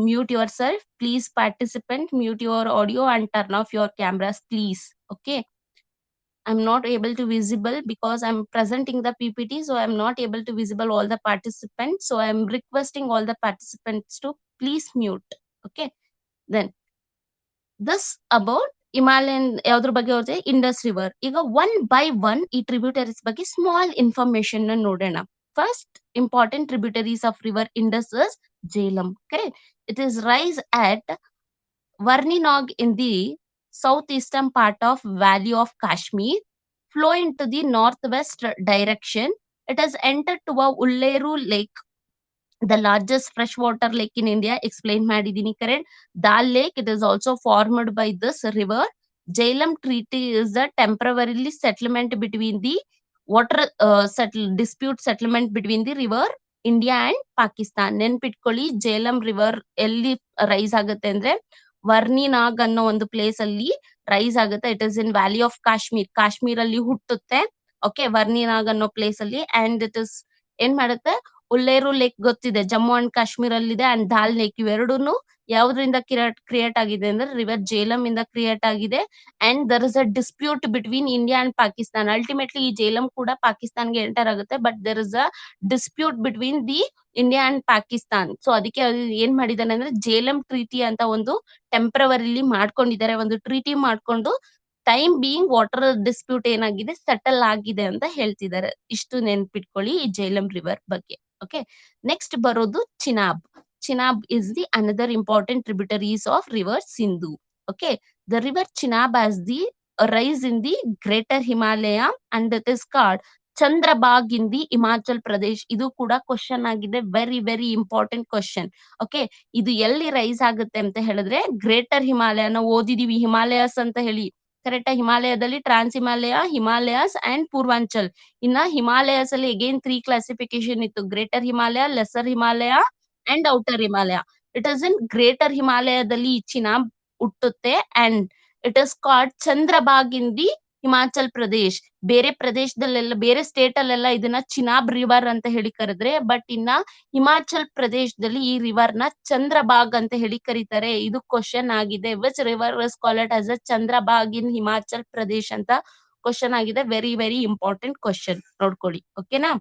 Mute yourself please. Participant mute your audio and turn off your cameras please. Okay, I'm not able to visible because I'm presenting the PPT, so I'm not able to visible all the participants. So I'm requesting all the participants to please mute. Okay. Then this about Himalayan ಯಾವ್ದ್ರ ಬಗ್ಗೆ ಹೋದ್ರೆ Indus river. ಈಗ one by one ಈ tributaries ಬಗ್ಗೆ small information ನೋಡೋಣ. First important tributaries of river Indus is Jhelum. Correct? It is rise at Varninog in the southeastern part of Valley of Kashmir, flow into the northwest direction. It has entered to a Ulleru Lake, the largest freshwater lake in India. Explain ಮಾಡಿದೀನಿ. Correct? Dal Lake, it is also formed by this river. Jhelum Treaty is a temporarily settlement between the dispute settlement between the river India and Pakistan. ನೆನ್ಪಿಟ್ಕೊಳ್ಳಿ, Jhelum river ಎಲ್ಲಿ rise ಆಗುತ್ತೆ ಅಂದ್ರೆ ವರ್ನಿನಾಗ್ ಅನ್ನೋ ಒಂದು place ಅಲ್ಲಿ rice ಆಗುತ್ತೆ. It is in valley of Kashmir. Kashmir ಅಲ್ಲಿ ಹುಟ್ಟುತ್ತೆ. ಓಕೆ, ವರ್ನಿನಾಗ್ ಅನ್ನೋ ಪ್ಲೇಸ್ ಅಲ್ಲಿ. ಅಂಡ್ ಇಟ್ ಇಸ್ ಏನ್ ಮಾಡುತ್ತೆ, ಉಲ್ಲೇರು ಲೇಕ್ ಗೊತ್ತಿದೆ, ಜಮ್ಮು ಅಂಡ್ ಕಾಶ್ಮೀರ್ ಅಲ್ಲಿ ಇದೆ. ಅಂಡ್ ದಾಲ್ ಲೇಕ್, ಇವೆರಡೂನು ಯಾವ್ದ್ರಿಂದ ಕ್ರಿಯೇಟ್ ಆಗಿದೆ ಅಂದ್ರೆ ರಿವರ್ ಜೇಲಂ ಇಂದ ಕ್ರಿಯೇಟ್ ಆಗಿದೆ. And there is a dispute between India and Pakistan. Ultimately ಈ ಜೇಲಂ ಕೂಡ ಪಾಕಿಸ್ತಾನ್ಗೆ ಎಂಟರ್ ಆಗುತ್ತೆ, but there is a dispute between the India and Pakistan. So ಅದಕ್ಕೆ ಏನ್ ಮಾಡಿದಾನೆ ಅಂದ್ರೆ ಜೇಲಂ ಟ್ರೀಟಿ ಅಂತ ಒಂದು ಟೆಂಪರವರಿಲಿ ಮಾಡ್ಕೊಂಡಿದ್ದಾರೆ. ಒಂದು ಟ್ರೀಟಿ ಮಾಡ್ಕೊಂಡು ಟೈಮ್ ಬೀಯಿಂಗ್ ವಾಟರ್ ಡಿಸ್ಪ್ಯೂಟ್ ಏನಾಗಿದೆ ಸೆಟಲ್ ಆಗಿದೆ ಅಂತ ಹೇಳ್ತಿದ್ದಾರೆ. ಇಷ್ಟು ನೆನ್ಪಿಟ್ಕೊಳ್ಳಿ ಈ ಜೇಲಂ ರಿವರ್ ಬಗ್ಗೆ. ಓಕೆ, ನೆಕ್ಸ್ಟ್ ಬರೋದು Chenab. Chenab is the another important tributaries of river Sindhu. Okay, the river Chenab as the rise in the greater Himalaya and it is called Chandrabhag in the Himachal Pradesh. ಇದು ಕೂಡ ಕ್ವಶನ್ ಆಗಿದೆ, very very important question. Okay, ಇದು ಎಲ್ಲಿ rise ಆಗುತ್ತೆ ಅಂತ ಹೇಳಿದ್ರೆ greater Himalaya. ನಾವು ಓದಿದೀವಿ ಹಿಮಾಲಯಸ್ ಅಂತ ಹೇಳಿ. ಕರೆಕ್ಟ್? ಹಿಮಾಲಯದಲ್ಲಿ ಟ್ರಾನ್ಸ್ ಹಿಮಾಲಯ, ಹಿಮಾಲಯಸ್ ಅಂಡ್ ಪೂರ್ವಾಂಚಲ್. ಇನ್ನ ಹಿಮಾಲಯಸ್ ಅಲ್ಲಿ ಅಗೇನ್ 3 ಕ್ಲಾಸಿಫಿಕೇಶನ್ ಇತ್ತು: greater Himalaya, lesser Himalaya and outer Himalaya. It is in greater ಹಿಮಾಲಯದಲ್ಲಿ ಈ ಚಿನಾಬ್ ಹುಟ್ಟುತ್ತೆ. And it is called Chandrabhag in the Himachal Pradesh. ಬೇರೆ ಪ್ರದೇಶದಲ್ಲೆಲ್ಲ ಬೇರೆ ಸ್ಟೇಟ್ ಅಲ್ಲೆಲ್ಲ ಇದನ್ನ ಚಿನಾಬ್ ರಿವರ್ ಅಂತ ಹೇಳಿ ಕರೆದ್ರೆ, ಬಟ್ ಇನ್ನ ಹಿಮಾಚಲ್ ಪ್ರದೇಶದಲ್ಲಿ ಈ ರಿವರ್ ನ ಚಂದ್ರಬಾಗ್ ಅಂತ ಹೇಳಿ ಕರೀತಾರೆ. ಇದು ಕ್ವಶನ್ ಆಗಿದೆ. Which river is called as a Chandrabhag in Himachal Pradesh ಅಂತ ಕ್ವಶನ್ ಆಗಿದೆ. ವೆರಿ ವೆರಿ ಇಂಪಾರ್ಟೆಂಟ್ ಕ್ವಶನ್, ನೋಡ್ಕೊಳ್ಳಿ. ಓಕೆನಾ?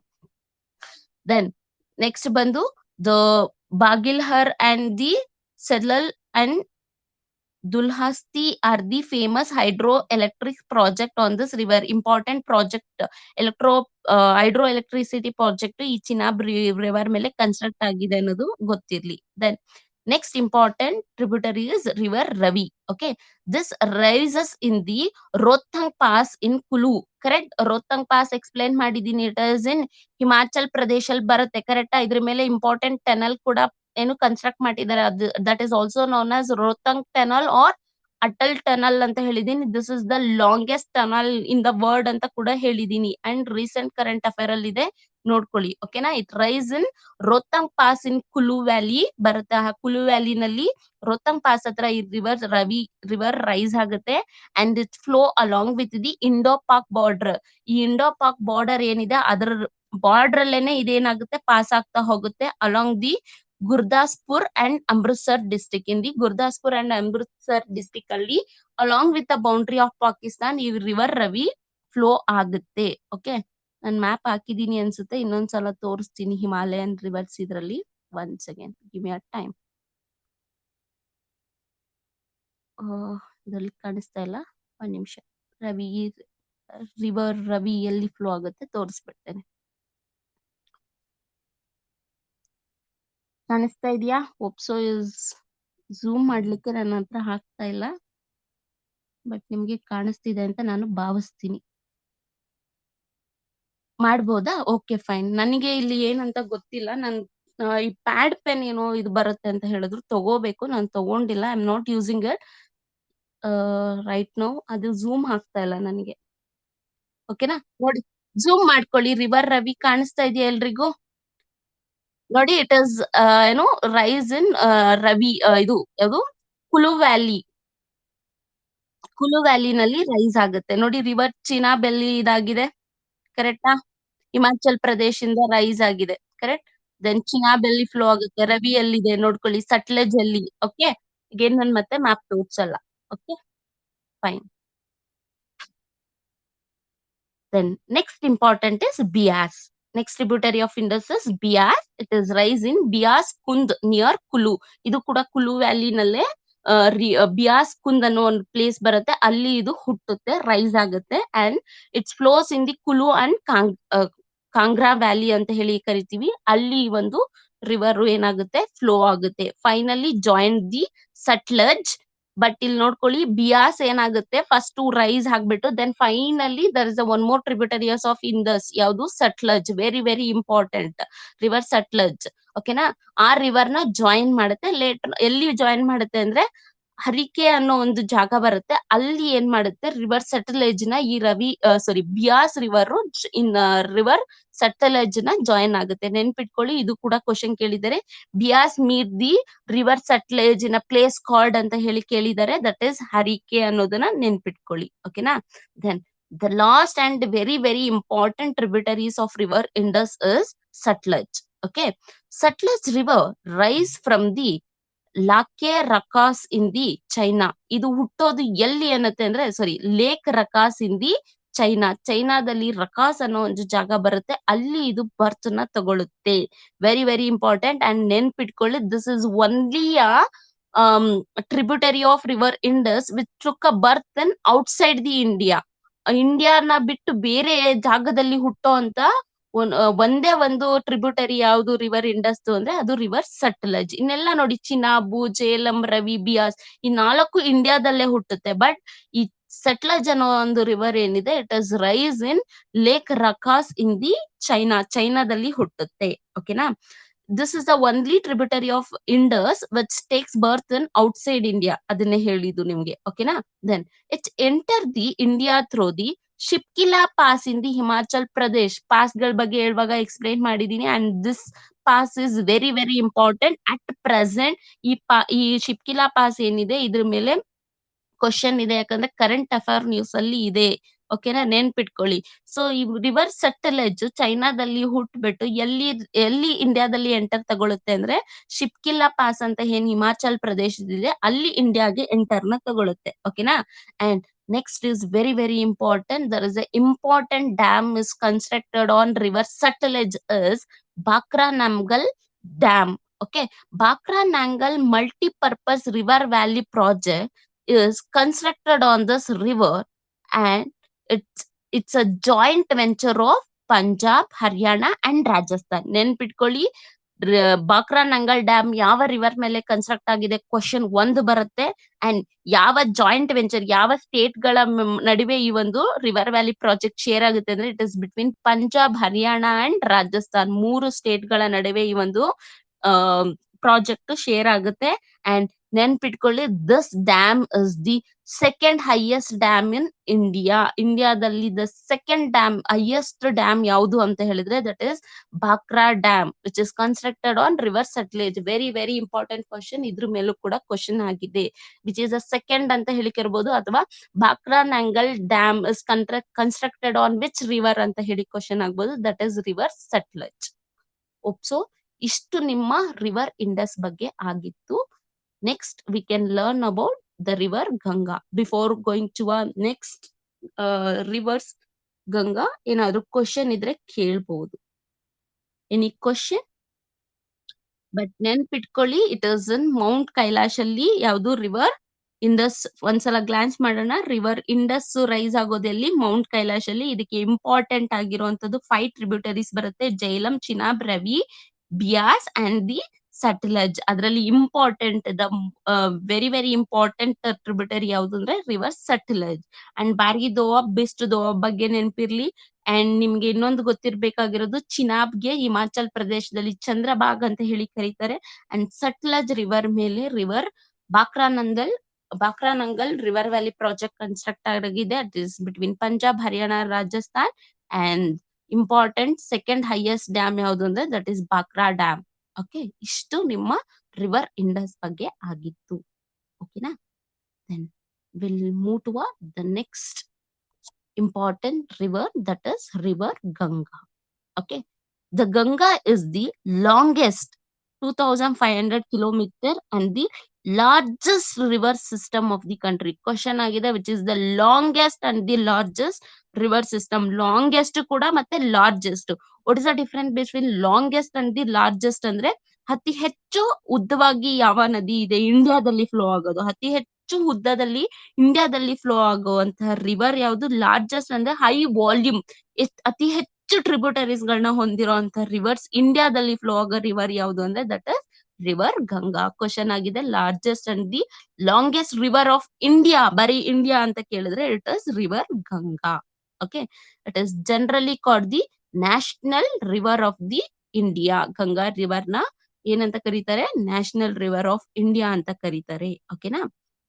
ದೆನ್ ನೆಕ್ಸ್ಟ್ ಬಂದು the Baglihar and the Salal and Dulhasti are the famous hydroelectric project on this river. Important project, hydroelectricity project ಈ Chenab river ಮೇಲೆ construct ಆಗಿದೆ ಅನ್ನೋದು ಗೊತ್ತಿರ್ಲಿ. Then next important tributary is river Ravi. Okay, this rises in the Rohtang pass in Kullu. Correct, Rohtang pass explain ಮಾಡಿದೀನಿ. It is in Himachal Pradesh ಅಲ್ಲಿ ಬರುತ್ತೆ. ಕರೆಕ್ಟಾ? ಇದ್ರ ಮೇಲೆ ಇಂಪಾರ್ಟೆಂಟ್ ಟನಲ್ ಕೂಡ ಏನು ಕನ್ಸ್ಟ್ರಕ್ಟ್ ಮಾಡಿದ್ದಾರೆ. ಅದು that is also known as Rohtang tunnel or Atal tunnel ಅಂತ ಹೇಳಿದೀನಿ. This is the longest tunnel in the world ಅಂತ ಕೂಡ ಹೇಳಿದೀನಿ. ಅಂಡ್ ರೀಸೆಂಟ್ ಕರೆಂಟ್ ಅಫೇರ್ ಅಲ್ಲಿ ಇದೆ, ನೋಡ್ಕೊಳ್ಳಿ. ಓಕೆನಾ? It rise in Rohtang pass in Kullu valley ಬರುತ್ತೆ. ಆ ಕುಲು ವ್ಯಾಲಿನಲ್ಲಿ ರೋಹ್ತಂಗ್ ಪಾಸ್ ಹತ್ರ ಈ ರಿವರ್ ರೈಸ್ ಆಗುತ್ತೆ. And it flow along with the Indo Pak border. ಈ ಇಂಡೋ ಪಾಕ್ ಬಾರ್ಡರ್ ಏನಿದೆ ಅದರ ಬಾರ್ಡರ್ ಅಲ್ಲೇನೆ ಇದೇನಾಗುತ್ತೆ, ಪಾಸ್ ಆಗ್ತಾ ಹೋಗುತ್ತೆ along the Gurdaspur and Amritsar district. In the Gurdaspur and Amritsar district ಅಲ್ಲಿ along with the boundary of Pakistan ಈ ರಿವರ್ ರವಿ ಫ್ಲೋ ಆಗುತ್ತೆ. ಓಕೆ, ನಾನು ಮ್ಯಾಪ್ ಹಾಕಿದೀನಿ ಅನ್ಸುತ್ತೆ, ಇನ್ನೊಂದ್ಸಲ ತೋರಿಸ್ತೀನಿ ಹಿಮಾಲಯನ್ ರಿವರ್ಸ್ ಇದ್ರಲ್ಲಿ. ಒನ್ ಸೆಕೆಂಡ್, ಗಿವ್ ಮಿ ಅ ಟೈಮ್. ಇದ್ರಲ್ಲಿ ಕಾಣಿಸ್ತಾ ಇಲ್ಲ, ಒಂದ್ ನಿಮಿಷ. ರವಿ ರಿವರ್ ರವಿ ಎಲ್ಲಿ ಫ್ಲೋ ಆಗುತ್ತೆ ತೋರಿಸ್ಬಿಡ್ತೇನೆ. ಕಾಣಿಸ್ತಾ ಇದೆಯಾ? ಒಪ್ಸೋ ಇಸ್ ಝೂಮ್ ಮಾಡ್ಲಿಕ್ಕೆ ನನ್ನ ಹತ್ರ ಆಗ್ತಾ ಇಲ್ಲ, ಬಟ್ ನಿಮ್ಗೆ ಕಾಣಿಸ್ತಿದೆ ಅಂತ ನಾನು ಭಾವಿಸ್ತೀನಿ. ಮಾಡ್ಬೋದಾ? Okay fine. ನನಗೆ ಇಲ್ಲಿ ಏನಂತ ಗೊತ್ತಿಲ್ಲ. ನನ್ ಈ ಪ್ಯಾಡ್ ಪೆನ್ ಏನೋ ಇದು ಬರುತ್ತೆ ಅಂತ ಹೇಳಿದ್ರು, ತಗೋಬೇಕು. ನಾನು ತಗೊಂಡಿಲ್ಲ. I am not using it right now. ಅದು ಝೂಮ್ ಆಗ್ತಾ ಇಲ್ಲ ನನಗೆ. ಓಕೆನಾ? ನೋಡಿ, ಝೂಮ್ ಮಾಡ್ಕೊಳ್ಳಿ. ರಿವರ್ ರವಿ ಕಾಣಿಸ್ತಾ ಇದೆಯಾ ಎಲ್ರಿಗೂ? ನೋಡಿ, ಇಟ್ ಇಸ್ ಏನು ರೈಸ್ ಇನ್ ರವಿ, ಇದು ಯಾವುದು, ಕುಲು ವ್ಯಾಲಿ. ಕುಲು ವ್ಯಾಲಿನಲ್ಲಿ ರೈಸ್ ಆಗುತ್ತೆ. ನೋಡಿ, ರಿವರ್ ಚಿನಾಬ್ ಎಲ್ಲಿ ಇದಾಗಿದೆ, ಕರೆಕ್ಟಾ? ಹಿಮಾಚಲ್ ಪ್ರದೇಶದಿಂದ ರೈಸ್ ಆಗಿದೆ. ಕರೆಕ್ಟ್. ದೆನ್ ಚಿನಾಬ್ ಎಲ್ಲಿ ಫ್ಲೋ ಆಗುತ್ತೆ, ರವಿ ಎಲ್ಲಿದೆ ನೋಡ್ಕೊಳ್ಳಿ, ಸಟ್ಲೆಜ್ ಎಲ್ಲಿ. ಓಕೆ, ಅಗೇನ್ ನಾನು ಮತ್ತೆ ಮ್ಯಾಪ್ ತೋರ್ಸಲ್ಲ. Okay fine. Then next important is Bias. Next tributary of Indus is Bias. It is rise in Bias Kund near Kulu. ಇದು ಕೂಡ ಕುಲು ವ್ಯಾಲಿ ನಲ್ಲೇ ಬಿಯಾಸ್ ಕುಂದ್ ಅನ್ನೋ ಒಂದು ಪ್ಲೇಸ್ ಬರುತ್ತೆ. ಅಲ್ಲಿ ಇದು ಹುಟ್ಟುತ್ತೆ, ರೈಸ್ ಆಗುತ್ತೆ. And it's flows in the Kullu and Kangra valley ಅಂತ ಹೇಳಿ ಕರಿತೀವಿ. ಅಲ್ಲಿ ಒಂದು ರಿವರ್ ಏನಾಗುತ್ತೆ, ಫ್ಲೋ ಆಗುತ್ತೆ. Finally join the Sutlej. But ಇಲ್ಲಿ ನೋಡ್ಕೊಳ್ಳಿ, ಬಿಯಾಸ್ ಏನಾಗುತ್ತೆ, ಫಸ್ಟ್ ರೈಸ್ ಆಗ್ಬಿಟ್ಟು then finally there is one more tributaries of Indus. ಯಾವುದು? Sutlej. Very very important river Sutlej. ಓಕೆನಾ? ಆ ರಿವರ್ ನ ಜಾಯಿನ್ ಮಾಡುತ್ತೆ. ಲೇಟರ್ ಎಲ್ಲಿ ಜಾಯಿನ್ ಮಾಡುತ್ತೆ ಅಂದ್ರೆ ಹರಿಕೆ ಅನ್ನೋ ಒಂದು ಜಾಗ ಬರುತ್ತೆ. ಅಲ್ಲಿ ಏನ್ ಮಾಡುತ್ತೆ, ರಿವರ್ ಸಟ್ಲೇಜ್ ನ ಈ Beas river in river Sutlej ನ ಜಾಯಿನ್ ಆಗುತ್ತೆ. ನೆನ್ಪಿಟ್ಕೊಳ್ಳಿ, ಇದು ಕೂಡ ಕ್ವಶನ್ ಕೇಳಿದರೆ. Beas meet the river Sutlej in a place called ಅಂತ ಹೇಳಿ ಕೇಳಿದ್ದಾರೆ. ದಟ್ ಈಸ್ ಹರಿಕೆ ಅನ್ನೋದನ್ನ ನೆನ್ಪಿಟ್ಕೊಳ್ಳಿ. ಓಕೆನಾ? Then the last and very very important tributaries of river Indus is Sutlej. Okay, Sutlej river rise from the lake Rakas in the China. ಇದು ಹುಟ್ಟೋದು ಎಲ್ಲಿ ಅನ್ನತ್ತೆ ಅಂದ್ರೆ, sorry, lake Rakas in the China. ಚೈನಾದಲ್ಲಿ ರಕಾಸ್ ಅನ್ನೋ ಒಂದು ಜಾಗ ಬರುತ್ತೆ, ಅಲ್ಲಿ ಇದು ಬರ್ತ್ ನ ತಗೊಳುತ್ತೆ. Very very important. ಅಂಡ್ ನೆನ್ಪಿಟ್ಕೊಳ್ಳಿ, this is only a tributary of river Indus which took a birth in outside the India. ಇಂಡಿಯಾನ ಬಿಟ್ಟು ಬೇರೆ ಜಾಗದಲ್ಲಿ ಹುಟ್ಟೋ ಅಂತ ಒಂದೇ ಒಂದು ಟ್ರಿಬ್ಯೂಟರಿ ಯಾವುದು ರಿವರ್ ಇಂಡಸ್ ಅಂದ್ರೆ ಅದು ರಿವರ್ ಸಟ್ಲಜ್. ಇನ್ನೆಲ್ಲ ನೋಡಿ, ಚಿನಾಬು, ಜೇಲಂ, ರವಿ, ಬಿಯಾಸ್, ಈ 4 ಇಂಡಿಯಾದಲ್ಲೇ ಹುಟ್ಟುತ್ತೆ. ಬಟ್ ಈ ಸಟ್ಲಜ್ ಅನ್ನೋ ಒಂದು ರಿವರ್ ಏನಿದೆ, it is rise in lake Rakas in the ಚೈನಾದಲ್ಲಿ ಹುಟ್ಟುತ್ತೆ. ಓಕೆನಾ? This is the only tributary of Indus which takes birth in outside India. ಅದನ್ನೇ ಹೇಳಿದ್ದು ನಿಮ್ಗೆ. ಓಕೆನಾ? Then it enter the India through the Shipkila pass in the Himachal Pradesh. Pass ಗಳ ಬಗ್ಗೆ ಹೇಳುವಾಗ ಎಕ್ಸ್ಪ್ಲೈನ್ ಮಾಡಿದೀನಿ. And this pass is very very important at present. ಈ Shipkila pass ಏನಿದೆ, ಇದ್ರ ಮೇಲೆ ಕ್ವಶನ್ ಇದೆ. ಯಾಕಂದ್ರೆ ಕರೆಂಟ್ ಅಫೇರ್ ನ್ಯೂಸ್ ಅಲ್ಲಿ ಇದೆ. ಓಕೆನಾ, ನೆನ್ಪಿಟ್ಕೊಳ್ಳಿ. ಸೊ ಈ ರಿವರ್ ಸಟ್ಲೆಜ್ ಚೈನಾದಲ್ಲಿ ಹುಟ್ಬಿಟ್ಟು ಎಲ್ಲಿ ಎಲ್ಲಿ ಇಂಡಿಯಾದಲ್ಲಿ ಎಂಟರ್ ತಗೊಳುತ್ತೆ ಅಂದ್ರೆ ಶಿಪ್ಕಿಲ್ಲಾ ಪಾಸ್ ಅಂತ ಏನ್ ಹಿಮಾಚಲ್ ಪ್ರದೇಶದಿದೆ ಅಲ್ಲಿ ಇಂಡಿಯಾಗೆ ಎಂಟರ್ ನ ತಗೊಳುತ್ತೆ. ಓಕೆನಾ. And next is very very important. There is a important dam is constructed on river Satluj is Bakra Namgal Dam. Okay, Bakra Nangal multi-purpose river valley project is constructed on this river, and it's a joint venture of Punjab, Haryana and Rajasthan. ನೆನ್ಪಿಟ್ಕೊಳ್ಳಿ, Bhakra Nangal dam ಯಾವ river ಮೇಲೆ construct ಆಗಿದೆ question ಒಂದು ಬರುತ್ತೆ. And ಯಾವ joint venture, ಯಾವ state ಗಳ ನಡುವೆ ಈ ಒಂದು ರಿವರ್ ವ್ಯಾಲಿ ಪ್ರಾಜೆಕ್ಟ್ ಶೇರ್ ಆಗುತ್ತೆ ಅಂದ್ರೆ it is between Punjab, Haryana and Rajasthan. 3 state ಗಳ ನಡುವೆ ಈ ಒಂದು ಪ್ರಾಜೆಕ್ಟ್ ಶೇರ್ ಆಗುತ್ತೆ. ಅಂಡ್ ನೆನ್ಪಿಟ್ಕೊಳ್ಳಿ, this dam is the second highest dam in India. ಇಂಡಿಯಾದಲ್ಲಿ the second dam, highest dam ಯಾವುದು ಅಂತ ಹೇಳಿದ್ರೆ that is Bhakra dam which is constructed on river Sutlej. Very very important question, ಇದ್ರ ಮೇಲೂ ಕೂಡ ಕ್ವಶನ್ ಆಗಿದೆ. ವಿಚ್ ಇಸ್ ಅ ಸೆಕೆಂಡ್ ಅಂತ ಹೇಳಿಕಿರ್ಬೋದು, ಅಥವಾ Bhakra Nangal dam is constructed on which river ಅಂತ ಹೇಳಿ ಕ್ವಶನ್ ಆಗ್ಬೋದು. That is river Sutlej. ಒಪ್ಸೋ ಇಷ್ಟು ನಿಮ್ಮ ರಿವರ್ ಇಂಡಸ್ ಬಗ್ಗೆ ಆಗಿತ್ತು. Next we can learn about the river Ganga. Before going to a next rivers Ganga, ಏನಾದ್ರು ಕ್ವಶನ್ ಇದ್ರೆ ಕೇಳ್ಬಹುದು. Any question? ಬಟ್ ನೆನ್ಪಿಟ್ಕೊಳ್ಳಿ, it is in mount Kailash ಅಲ್ಲಿ ಯಾವುದು ರಿವರ್ ಇಂಡಸ್. ಒಂದ್ಸಲ ಗ್ಲಾನ್ಸ್ ಮಾಡೋಣ. ರಿವರ್ ಇಂಡಸ್ ರೈಸ್ ಆಗೋದೆಲ್ಲಿ? ಮೌಂಟ್ ಕೈಲಾಶ್ ಅಲ್ಲಿ. ಇದಕ್ಕೆ ಇಂಪಾರ್ಟೆಂಟ್ ಆಗಿರುವಂತದ್ದು 5 ಟ್ರಿಬ್ಯೂಟರೀಸ್ ಬರುತ್ತೆ: ಜೈಲಂ, ಚಿನಾಬ್, ರವಿ, ಬಿಯಾಸ್ ಅಂಡ್ ದಿ ಸಟ್ಲಜ್. ಅದರಲ್ಲಿ important, the very very important tributary ಯಾವುದು ಅಂದ್ರೆ river Sutlej. And ಬಾರ್ಗಿ Doab, best Doab ಬಗ್ಗೆ ನೆನಪಿರ್ಲಿ. ಅಂಡ್ ನಿಮ್ಗೆ ಇನ್ನೊಂದು ಗೊತ್ತಿರ್ಬೇಕಾಗಿರೋದು, ಚಿನಾಬ್ಗೆ ಹಿಮಾಚಲ್ ಪ್ರದೇಶದಲ್ಲಿ ಚಂದ್ರಭಾಗ್ ಅಂತ ಹೇಳಿ ಕರೀತಾರೆ. ಅಂಡ್ ಸಟ್ಲಜ್ ರಿವರ್ ಮೇಲೆ river Bhakranandal Bhakranangal river valley project construct ಆಗಿದೆ. It is between Punjab, Haryana, Rajasthan. And important second highest dam ಯಾವುದು ಅಂದ್ರೆ that is Bhakra dam. Okay, ಇಷ್ಟು ನಿಮ್ಮ ರಿವರ್ ಇಂಡಸ್ ಬಗ್ಗೆ ಆಗಿತ್ತು. ಓಕೆನಾ. Then will move to the next important river, that is river Ganga. Okay, the Ganga is the longest 2500 kilometer and the largest river system of the country. Question agide, which is the longest and the largest river system. Longest kuda matte largest. What is the difference between longest and the largest ಅಂದ್ರೆ ಅತಿ ಹೆಚ್ಚು ಉದ್ದವಾಗಿ ಯಾವ ನದಿ ಇದೆ ಇಂಡಿಯಾದಲ್ಲಿ flow ಆಗೋದು, ಅತಿ ಹೆಚ್ಚು ಉದ್ದದಲ್ಲಿ ಇಂಡಿಯಾದಲ್ಲಿ ಫ್ಲೋ ಆಗುವಂತಹ ರಿವರ್ ಯಾವುದು? ಲಾರ್ಜೆಸ್ಟ್ ಅಂದ್ರೆ ಹೈ ವಾಲ್ಯೂಮ್, ಅತಿ ಹೆಚ್ಚು ಟ್ರಿಬ್ಯೂಟರೀಸ್ ಗಳನ್ನ ಹೊಂದಿರುವಂತಹ ರಿವರ್ಸ್ ಇಂಡಿಯಾದಲ್ಲಿ ಫ್ಲೋ ಆಗೋ ರಿವರ್ ಯಾವುದು ಅಂದ್ರೆ that is river Ganga. Question ಆಗಿದೆ, largest and the longest river of India. ಬರೀ ಇಂಡಿಯಾ ಅಂತ ಕೇಳಿದ್ರೆ it is river Ganga. Okay, it is generally called the national river of the India. Ganga river ನ ಏನಂತ ಕರೀತಾರೆ? ನ್ಯಾಷನಲ್ ರಿವರ್ ಆಫ್ ಇಂಡಿಯಾ ಅಂತ ಕರೀತಾರೆ. ಓಕೆನಾ.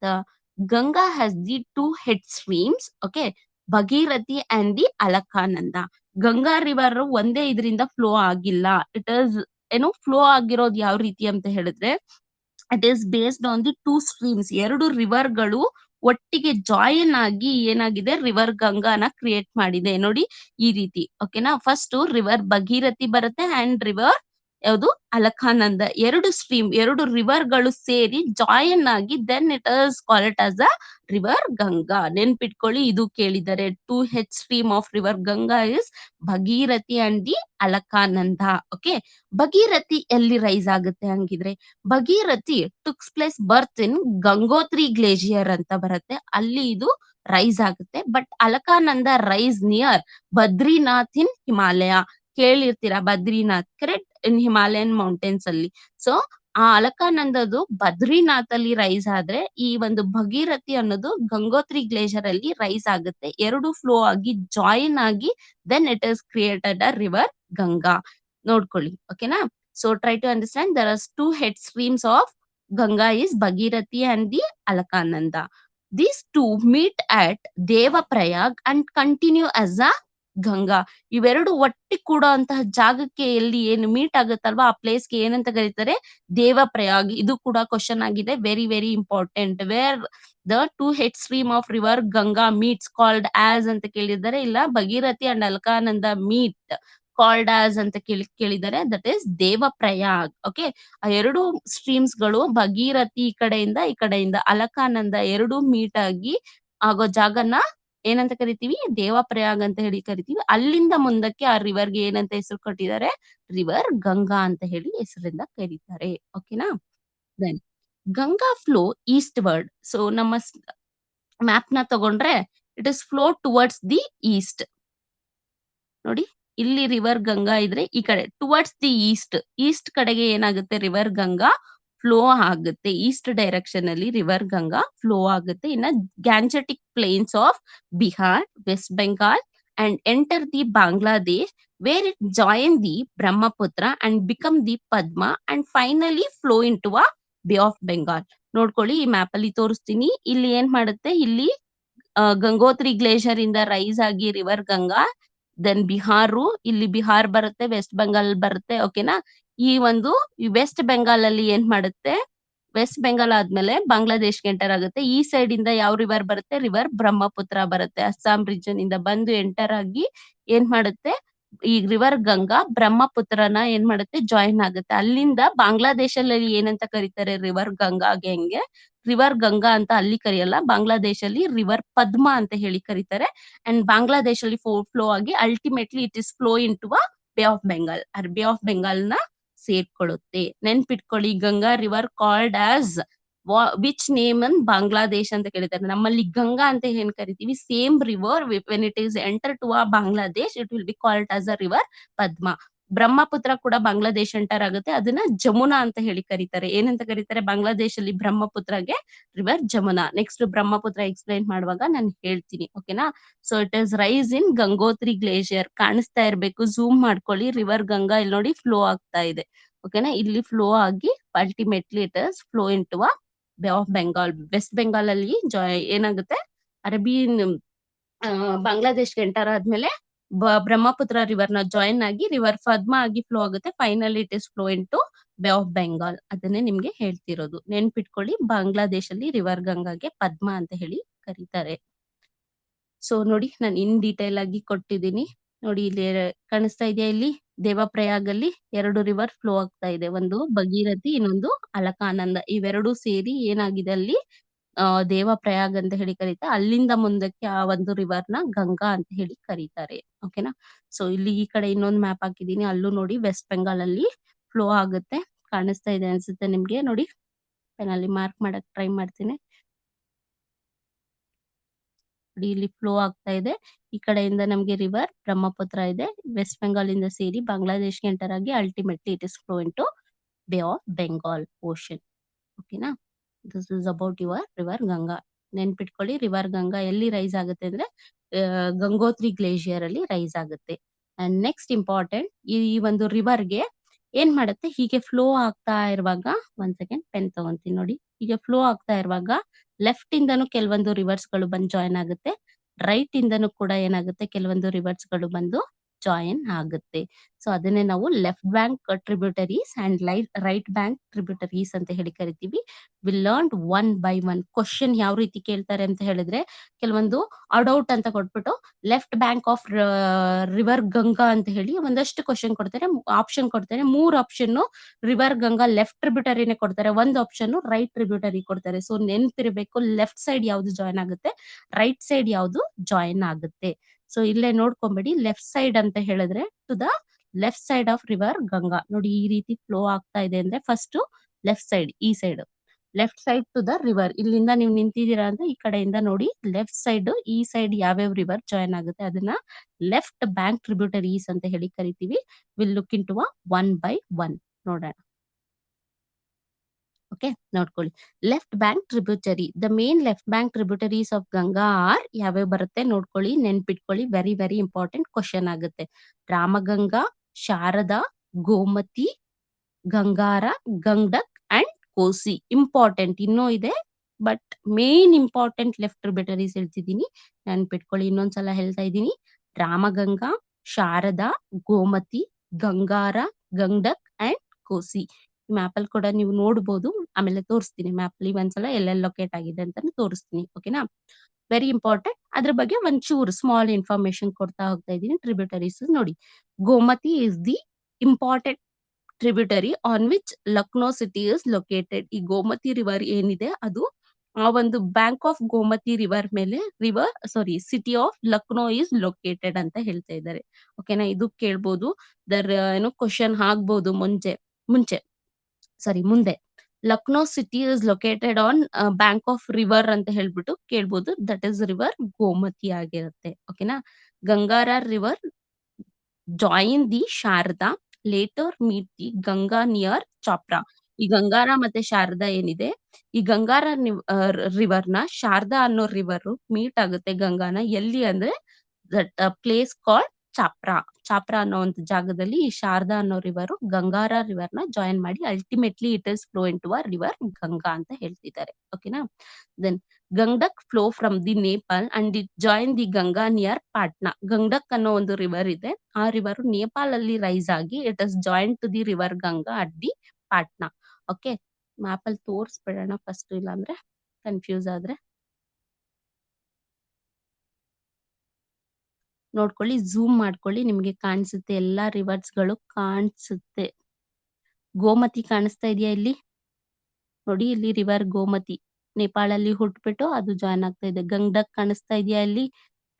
The Ganga has the 2 head streams. Okay, Bhagirathi and the Alaknanda. Ganga river ಒಂದೇ ಇದರಿಂದ ಫ್ಲೋ ಆಗಿಲ್ಲ. ಇಟ್ ಇಸ್ ಏನು ಫ್ಲೋ ಆಗಿರೋದು ಯಾವ ರೀತಿ ಅಂತ ಹೇಳಿದ್ರೆ it is based on the 2 streams. 2 river ಗಳು ಒಟ್ಟಿಗೆ ಜಾಯಿನ್ ಆಗಿ ಏನಾಗಿದೆ? ರಿವರ್ ಗಂಗಾನ ಕ್ರಿಯೇಟ್ ಮಾಡಿದೆ. ನೋಡಿ ಈ ರೀತಿ. ಓಕೆನಾ. ಫಸ್ಟ್ ರಿವರ್ ಭಗೀರಥಿ ಬರುತ್ತೆ ಅಂಡ್ ರಿವರ್ ಯಾವುದು? ಅಲಕಾನಂದ. 2 ಸ್ಟ್ರೀಮ್, 2 ರಿವರ್ ಗಳು ಸೇರಿ ಜಾಯಿನ್ ಆಗಿ then it is call it as a river Ganga. ನೆನ್ಪಿಟ್ಕೊಳ್ಳಿ, ಇದು ಕೇಳಿದರೆ 2 head stream of river Ganga is Bhagirathi and the Alaknanda. Okay, Bhagirathi ಎಲ್ಲಿ ರೈಸ್ ಆಗುತ್ತೆ ಹಂಗಿದ್ರೆ? Bhagirathi takes place birth in Gangotri glacier ಅಂತ ಬರುತ್ತೆ, ಅಲ್ಲಿ ಇದು ರೈಸ್ ಆಗುತ್ತೆ. But Alaknanda rise near Badrinath in Himalaya. ಕೇಳಿರ್ತೀರಾ Badrinath, correct, in Himalayan mountains ಅಲ್ಲಿ. ಸೊ ಆ ಅಲಕಾನಂದದು ಬದ್ರಿನಾಥ್ ಅಲ್ಲಿ ರೈಸ್ ಆದ್ರೆ ಈ ಒಂದು ಭಗೀರಥಿ ಅನ್ನೋದು ಗಂಗೋತ್ರಿ ಗ್ಲೇಷಿಯರ್ ಅಲ್ಲಿ ರೈಸ್ ಆಗುತ್ತೆ. 2 ಫ್ಲೋ ಆಗಿ ಜಾಯಿನ್ ಆಗಿ then it is created a river Ganga. ನೋಡ್ಕೊಳ್ಳಿ. ಓಕೆನಾ. So try to understand, there are 2 head streams of Ganga is Bhagirathi and the Alakananda. These two meet at Devaprayag and continue as a Ganga. ಇವೆರಡು ಒಟ್ಟಿಗೆ ಕೂಡೋ ಅಂತಹ ಜಾಗಕ್ಕೆ ಎಲ್ಲಿ ಏನು meet ಆಗುತ್ತಲ್ವಾ ಆ ಪ್ಲೇಸ್‌ಗೆ ಏನಂತ ಕರೀತಾರೆ? ದೇವಪ್ರಯಾಗ್. ಇದು ಕೂಡ ಕ್ವೆಶ್ಚನ್ ಆಗಿದೆ. Very, very important. Where the two head stream of river Ganga meets called as ಅಂತ ಕೇಳಿದ್ದಾರೆ. ಇಲ್ಲ Bhagirathi and Alaknanda meet called as ಅಂತ ಕೇಳಿದ್ದಾರೆ. That is Devprayag. ಓಕೆ. ಆ 2 ಸ್ಟ್ರೀಮ್ಸ್‌ಗಳು ಭಗೀರಥಿ ಈ ಕಡೆಯಿಂದ ಅಲಕಾನಂದ 2 ಮೀಟ್ ಆಗಿ ಆಗೋ ಜಾಗನ ಏನಂತ ಕರಿತೀವಿ? ದೇವಪ್ರಯಾಗ್ ಅಂತ ಹೇಳಿ ಕರಿತೀವಿ. ಅಲ್ಲಿಂದ ಮುಂದಕ್ಕೆ ಆ ರಿವರ್‌ಗೆ ಏನಂತ ಹೆಸರು ಕೊಟ್ಟಿದ್ದಾರೆ? ರಿವರ್ ಗಂಗಾ ಅಂತ ಹೇಳಿ ಹೆಸರಿಂದ ಕರೀತಾರೆ. ಓಕೆನಾ? Then Ganga flow eastward. So ನಮ್ಮ ಮ್ಯಾಪ್‌ನ ತಗೊಂಡ್ರೆ it is flow towards the east. ನೋಡಿ, ಇಲ್ಲಿ ರಿವರ್ ಗಂಗಾ ಇದ್ರೆ ಈ ಕಡೆ ಟುವರ್ಡ್ಸ್ ದಿ ಈಸ್ಟ್. ಈಸ್ಟ್ ಕಡೆಗೆ ಏನಾಗುತ್ತೆ? ರಿವರ್ ಗಂಗಾ ಫ್ಲೋ ಆಗುತ್ತೆ. ಈಸ್ಟ್ ಡೈರೆಕ್ಷನ್ ಅಲ್ಲಿ ರಿವರ್ ಗಂಗಾ ಫ್ಲೋ ಆಗುತ್ತೆ. ಇನ್ನ Gangetic plains of Bihar, West Bengal and enter the Bangladesh where it join the Brahmaputra and become the Padma and finally flow into a ಬೇ ಆಫ್ ಬೆಂಗಾಲ್. ನೋಡ್ಕೊಳ್ಳಿ, ಈ map ಅಲ್ಲಿ ತೋರಿಸ್ತೀನಿ. ಇಲ್ಲಿ ಏನ್ ಮಾಡುತ್ತೆ? ಇಲ್ಲಿ ಗಂಗೋತ್ರಿ ಗ್ಲೇಷಿಯರ್ ಇಂದ ರೈಸ್ ಆಗಿ ರಿವರ್ ಗಂಗಾ ದೆನ್ ಬಿಹಾರು, ಇಲ್ಲಿ ಬಿಹಾರ್ ಬರುತ್ತೆ, ವೆಸ್ಟ್ ಬೆಂಗಾಲ್ ಬರುತ್ತೆ. ಓಕೆನಾ? ಈ ಒಂದು ವೆಸ್ಟ್ ಬೆಂಗಾಲ್ ಅಲ್ಲಿ ಏನ್ ಮಾಡುತ್ತೆ? ವೆಸ್ಟ್ ಬೆಂಗಾಲ್ ಆದ್ಮೇಲೆ ಬಾಂಗ್ಲಾದೇಶ್‌ಗೆ ಎಂಟರ್ ಆಗುತ್ತೆ. ಈ ಸೈಡ್ ಇಂದ ಯಾವ ರಿವರ್ ಬರುತ್ತೆ? ರಿವರ್ ಬ್ರಹ್ಮಪುತ್ರ ಬರುತ್ತೆ. ಅಸ್ಸಾಂ ರೀಜನ್ ಇಂದ ಬಂದು ಎಂಟರ್ ಆಗಿ ಏನ್ ಮಾಡುತ್ತೆ? ಈ ರಿವರ್ ಗಂಗಾ ಬ್ರಹ್ಮಪುತ್ರನ ಏನ್ ಮಾಡುತ್ತೆ? ಜಾಯಿನ್ ಆಗುತ್ತೆ. ಅಲ್ಲಿಂದ ಬಾಂಗ್ಲಾದೇಶಲ್ಲಿ ಏನಂತ ಕರೀತಾರೆ ರಿವರ್ ಗಂಗಾಗೆ? ಹೆಂಗೆ ರಿವರ್ ಗಂಗಾ ಅಂತ ಅಲ್ಲಿ ಕರೆಯಲ್ಲ. ಬಾಂಗ್ಲಾದೇಶಲ್ಲಿ ರಿವರ್ ಪದ್ಮ ಅಂತ ಹೇಳಿ ಕರೀತಾರೆ. ಅಂಡ್ ಬಾಂಗ್ಲಾದೇಶಲ್ಲಿ ಫ್ಲೋ ಆಗಿ ultimately it is flow into a ಬೇ ಆಫ್ ಬೆಂಗಾಲ್. ಬೇ ಆಫ್ ಬೆಂಗಾಲ್‌ನ ಸೇರ್ಕೊಳ್ಳುತ್ತೆ. ನೆನ್ಪಿಟ್ಕೊಳ್ಳಿ, Ganga river called as which name in Bangladesh ಅಂತ ಕೇಳಿದ್ದಾರೆ. ನಮ್ಮಲ್ಲಿ ಗಂಗಾ ಅಂತ ಏನ್ ಕರಿತೀವಿ, same river when it is enter to a Bangladesh it will be called as a river Padma. Brahmaputra ಕೂಡ ಬಾಂಗ್ಲಾದೇಶ್ ಎಂಟರ್ ಆಗುತ್ತೆ. ಅದನ್ನ ಜಮುನಾ ಅಂತ ಹೇಳಿ ಕರೀತಾರೆ. ಏನಂತ ಕರೀತಾರೆ ಬಾಂಗ್ಲಾದೇಶಲ್ಲಿ ಬ್ರಹ್ಮಪುತ್ರಗೆ? River Jamuna. Next Brahmaputra explain ಮಾಡುವಾಗ ನಾನು ಹೇಳ್ತೀನಿ. ಓಕೆನಾ? So it is rise in Gangotri glacier. ಕಾಣಿಸ್ತಾ ಇರ್ಬೇಕು, ಝೂಮ್ ಮಾಡ್ಕೊಳ್ಳಿ. ರಿವರ್ ಗಂಗಾ ಇಲ್ಲಿ ನೋಡಿ ಫ್ಲೋ ಆಗ್ತಾ ಇದೆ. ಓಕೆನಾ? ಇಲ್ಲಿ ಫ್ಲೋ ಆಗಿ ultimately it is flow into a ಬೇ ಆಫ್ ಬೆಂಗಾಲ್. ವೆಸ್ಟ್ ಬೆಂಗಾಲ್ ಅಲ್ಲಿ ಏನಾಗುತ್ತೆ? ಅರಬಿಯನ್ ಬಾಂಗ್ಲಾದೇಶ್‌ಗೆ ಎಂಟರ್ ಆದ್ಮೇಲೆ ಬ್ರಹ್ಮಪುತ್ರ ರಿವರ್‌ನ ಜಾಯಿನ್ ಆಗಿ ರಿವರ್ ಪದ್ಮ ಆಗಿ ಫ್ಲೋ ಆಗುತ್ತೆ. Finally it is flow into Bay of Bengal. ಅದನ್ನೇ ನಿಮ್ಗೆ ಹೇಳ್ತಿರೋದು. ನೆನ್ಪಿಟ್ಕೊಳ್ಳಿ, ಬಾಂಗ್ಲಾದೇಶಲ್ಲಿ ರಿವರ್ ಗಂಗಾಗೆ ಪದ್ಮ ಅಂತ ಹೇಳಿ ಕರೀತಾರೆ. ಸೊ ನೋಡಿ, ನಾನು ಇನ್ ಡೀಟೇಲ್ ಆಗಿ ಕೊಟ್ಟಿದ್ದೀನಿ. ನೋಡಿ, ಇಲ್ಲಿ ಕಾಣಿಸ್ತಾ ಇದೆಯಾ? ಇಲ್ಲಿ ದೇವಪ್ರಯಾಗ್ ಅಲ್ಲಿ 2 ರಿವರ್ ಫ್ಲೋ ಆಗ್ತಾ ಇದೆ. ಒಂದು ಭಗೀರಥಿ, ಇನ್ನೊಂದು ಅಲಕಾನಂದ. ಇವೆರಡೂ ಸೇರಿ ಏನಾಗಿದೆ ಅಲ್ಲಿ ದೇವಪ್ರಯಾಗ್ ಅಂತ ಹೇಳಿ ಕರೀತಾರೆ. ಅಲ್ಲಿಂದ ಮುಂದಕ್ಕೆ ಆ ಒಂದು ರಿವರ್‌ನ ಗಂಗಾ ಅಂತ ಹೇಳಿ ಕರೀತಾರೆ. ಓಕೆನಾ? ಸೊ ಇಲ್ಲಿ ಈ ಕಡೆ ಇನ್ನೊಂದು ಮ್ಯಾಪ್ ಹಾಕಿದ್ದೀನಿ. ಅಲ್ಲೂ ನೋಡಿ ವೆಸ್ಟ್ ಬೆಂಗಾಲ್ ಅಲ್ಲಿ ಫ್ಲೋ ಆಗುತ್ತೆ. ಕಾಣಿಸ್ತಾ ಇದೆ ಅನ್ಸುತ್ತೆ ನಿಮ್ಗೆ. ನೋಡಿ, ಪೆನ್ನಲ್ಲಿ ಮಾರ್ಕ್ ಮಾಡಕ್ ಟ್ರೈ ಮಾಡ್ತೀನಿ. ನೋಡಿ, ಇಲ್ಲಿ ಫ್ಲೋ ಆಗ್ತಾ ಇದೆ. ಈ ಕಡೆಯಿಂದ ನಮ್ಗೆ ರಿವರ್ ಬ್ರಹ್ಮಪುತ್ರ ಇದೆ. ವೆಸ್ಟ್ ಬೆಂಗಾಲ್ ಇಂದ ಸೇರಿ ಬಾಂಗ್ಲಾದೇಶ್‌ಗೆ ಎಂಟರ್ ಆಗಿ ultimately it is flow into ಬೇ ಆಫ್ ಬೆಂಗಾಲ್ ಓಷನ್. ಓಕೆನಾ? This is about your river Ganga. ನೆನ್ಪಿಟ್ಕೊಳ್ಳಿ, ರಿವರ್ ಗಂಗಾ ಎಲ್ಲಿ ರೈಸ್ ಆಗುತ್ತೆ ಅಂದ್ರೆ ಗಂಗೋತ್ರಿ ಗ್ಲೇಷಿಯರ್ ಅಲ್ಲಿ ರೈಸ್ ಆಗುತ್ತೆ. ಅಂಡ್ ನೆಕ್ಸ್ಟ್ ಇಂಪಾರ್ಟೆಂಟ್, ಈ ಒಂದು ರಿವರ್‌ಗೆ ಏನ್ ಮಾಡುತ್ತೆ? ಹೀಗೆ ಫ್ಲೋ ಆಗ್ತಾ ಇರುವಾಗ, ಒಂದ್ ಸೆಕೆಂಡ್ ಪೆನ್ ತಗೊಂತೀನಿ ನೋಡಿ. ಹೀಗೆ ಫ್ಲೋ ಆಗ್ತಾ ಇರುವಾಗ ಲೆಫ್ಟ್ ಇಂದನು ಕೆಲವೊಂದು ರಿವರ್ಸ್‌ಗಳು ಬಂದು ಜಾಯಿನ್ ಆಗುತ್ತೆ. ರೈಟ್ ಇಂದನು ಕೂಡ ಏನಾಗುತ್ತೆ? ಕೆಲವೊಂದು ರಿವರ್ಸ್‌ಗಳು ಬಂದು ಜಾಯಿನ್ ಆಗುತ್ತೆ. ಸೊ ಅದನ್ನೇ ನಾವು left bank tributaries and right bank tributaries ಅಂತ ಹೇಳಿ ಕರಿತೀವಿ. We learned one by one. Question ಯಾವ ರೀತಿ ಕೇಳ್ತಾರೆ ಅಂತ ಹೇಳಿದ್ರೆ, ಕೆಲವೊಂದು ಅಡೌಟ್ ಅಂತ ಕೊಟ್ಬಿಟ್ಟು left bank of river Ganga ಅಂತ ಹೇಳಿ ಒಂದಷ್ಟು ಕ್ವೆಶ್ಚನ್ ಕೊಡ್ತಾರೆ. ಆಪ್ಷನ್ ಕೊಡ್ತಾರೆ. 3 ಆಪ್ಷನ್ ರಿವರ್ ಗಂಗಾ ಲೆಫ್ಟ್ ಟ್ರಿಬ್ಯೂಟರಿನೇ ಕೊಡ್ತಾರೆ. ಒಂದು ಆಪ್ಷನ್ ರೈಟ್ ಟ್ರಿಬ್ಯೂಟರಿ ಕೊಡ್ತಾರೆ. ಸೊ ನೆನ್ಪಿರ್ಬೇಕು, ಲೆಫ್ಟ್ ಸೈಡ್ ಯಾವ್ದು ಜಾಯಿನ್ ಆಗುತ್ತೆ, ರೈಟ್ ಸೈಡ್ ಯಾವ್ದು ಜಾಯಿನ್ ಆಗುತ್ತೆ. ಸೊ ಇಲ್ಲೇ ನೋಡ್ಕೊಂಬಿಡಿ. ಲೆಫ್ಟ್ ಸೈಡ್ ಅಂತ ಹೇಳಿದ್ರೆ to the left side of river Ganga. ನೋಡಿ, ಈ ರೀತಿ ಫ್ಲೋ ಆಗ್ತಾ ಇದೆ ಅಂದ್ರೆ ಫಸ್ಟ್ ಲೆಫ್ಟ್ ಸೈಡ್, ಈ side left side to the river. ಇಲ್ಲಿಂದ ನೀವು ನಿಂತಿದ್ದೀರಾ ಅಂದ್ರೆ ಈ ಕಡೆಯಿಂದ ನೋಡಿ ಲೆಫ್ಟ್ ಸೈಡ್, ಈ ಸೈಡ್ ಯಾವ್ಯಾವ ರಿವರ್ ಜಾಯಿನ್ ಆಗುತ್ತೆ ಅದನ್ನ ಲೆಫ್ಟ್ ಬ್ಯಾಂಕ್ ಟ್ರಿಬ್ಯೂಟರೀಸ್ ಅಂತ ಹೇಳಿ ಕರಿತೀವಿ. Will look into one by one ನೋಡೋಣ. ಓಕೆ, ನೋಡ್ಕೊಳ್ಳಿ. Left bank tributary. The main left bank tributaries of Ganga are ಯಾವ್ಯಾವ ಬರುತ್ತೆ ನೋಡ್ಕೊಳ್ಳಿ, ನೆನ್ಪಿಟ್ಕೊಳ್ಳಿ. ವೆರಿ ವೆರಿ ಇಂಪಾರ್ಟೆಂಟ್ ಕ್ವಶನ್ ಆಗುತ್ತೆ. ರಾಮಗಂಗಾ, ಶಾರದಾ, ಗೋಮತಿ, ಗಂಗಾರ, ಗಂಗಕ್ ಅಂಡ್ ಕೋಸಿ. ಇಂಪಾರ್ಟೆಂಟ್ ಇನ್ನೂ ಇದೆ, but main important left tributaries ಹೇಳ್ತಿದ್ದೀನಿ, ನೆನ್ಪಿಟ್ಕೊಳ್ಳಿ. ಇನ್ನೊಂದ್ಸಲ ಹೇಳ್ತಾ ಇದ್ದೀನಿ. ರಾಮಗಂಗಾ, ಶಾರದಾ, ಗೋಮತಿ, ಗಂಗಾರ, ಗಂಡಕ್ ಅಂಡ್ ಕೋಸಿ. ಮ್ಯಾಪ್ ಅಲ್ಲಿ ಕೂಡ ನೀವು ನೋಡ್ಬೋದು. ಆಮೇಲೆ ತೋರಿಸ್ತೀನಿ ಮ್ಯಾಪ್ ಅಲ್ಲಿ ಒಂದ್ಸಲ ಎಲ್ಲೆಲ್ಲಿ ಲೊಕೇಟ್ ಆಗಿದೆ ಅಂತಾನು ತೋರಿಸ್ತೀನಿ. ಓಕೆನಾ? Very important. ಅದ್ರ ಬಗ್ಗೆ ಒಂಚೂರು ಸ್ಮಾಲ್ ಇನ್ಫಾರ್ಮೇಶನ್ ಕೊಡ್ತಾ ಹೋಗ್ತಾ ಇದ್ದೀನಿ. ಟ್ರಿಬ್ಯೂಟರೀಸ್ ನೋಡಿ. Gomti is the important tributary on which Lucknow city is located. ಈ ಗೋಮತಿ ರಿವರ್ ಏನಿದೆ ಅದು ಆ ಒಂದು ಬ್ಯಾಂಕ್ ಆಫ್ ಗೋಮತಿ ರಿವರ್ ಮೇಲೆ city of Lucknow is located ಅಂತ ಹೇಳ್ತಾ ಇದ್ದಾರೆ. ಓಕೆನಾ? ಇದು ಕೇಳ್ಬೋದು. ಏನೋ ಕ್ವಶನ್ ಆಗ್ಬೋದು ಮುಂಚೆ ಮುಂದೆ. Lucknow city is located on bank of river ಅಂತ ಹೇಳ್ಬಿಟ್ಟು ಕೇಳ್ಬೋದು. ದಟ್ ಇಸ್ ರಿವರ್ ಗೋಮತಿ ಆಗಿರುತ್ತೆ. ಓಕೆನಾ? ಗಂಗಾರ river join the Sharada, litre meet the Ganga near Chhapra. ಈ ಗಂಗಾರ ಮತ್ತೆ ಶಾರದಾ ಏನಿದೆ, ಈ ಗಂಗಾರ ರಿವರ್ ನ ಶಾರದಾ ಅನ್ನೋ ರಿವರ್ ಮೀಟ್ ಆಗುತ್ತೆ ಗಂಗಾನ ಎಲ್ಲಿ ಅಂದ್ರೆ that place called Chapra. Chapra ಅನ್ನೋ ಒಂದು ಜಾಗದಲ್ಲಿ ಈ ಶಾರದಾ ಅನ್ನೋ ರಿವರ್ ಗಂಗಾರ ರಿವರ್ ನ ಜಾಯಿನ್ ಮಾಡಿ ultimately it is flow into a river Ganga ಅಂತ ಹೇಳ್ತಿದ್ದಾರೆ. ಓಕೆನಾ? Then Gandak flow from the Nepal and it join the Ganga near Patna. Gandak ಅನ್ನೋ ಒಂದು ರಿವರ್ ಇದೆ. ಆ ರಿವರ್ ನೇಪಾಲ್ ಅಲ್ಲಿ ರೈಸ್ ಆಗಿ it is join to the river Ganga at the Patna. Okay? Map ಅಲ್ಲಿ ತೋರಿಸ್ಬಿಡೋಣ ಫಸ್ಟ್, ಇಲ್ಲಾಂದ್ರೆ ಕನ್ಫ್ಯೂಸ್ ಆದ್ರೆ. ನೋಡ್ಕೊಳ್ಳಿ, ಝೂಮ್ ಮಾಡ್ಕೊಳ್ಳಿ, ನಿಮ್ಗೆ ಕಾಣಿಸುತ್ತೆ. ಎಲ್ಲಾ ರಿವರ್ಸ್ ಗಳು ಕಾಣಿಸುತ್ತೆ. ಗೋಮತಿ ಕಾಣಿಸ್ತಾ ಇದೆಯಾ ಇಲ್ಲಿ? ನೋಡಿ, ಇಲ್ಲಿ ರಿವರ್ ಗೋಮತಿ ನೇಪಾಳಲ್ಲಿ ಹುಟ್ಬಿಟ್ಟು ಅದು ಜಾಯ್ನ್ ಆಗ್ತಾ ಇದೆ. ಗಂಗಕ್ ಕಾಣಿಸ್ತಾ ಇದೆಯಾ ಇಲ್ಲಿ?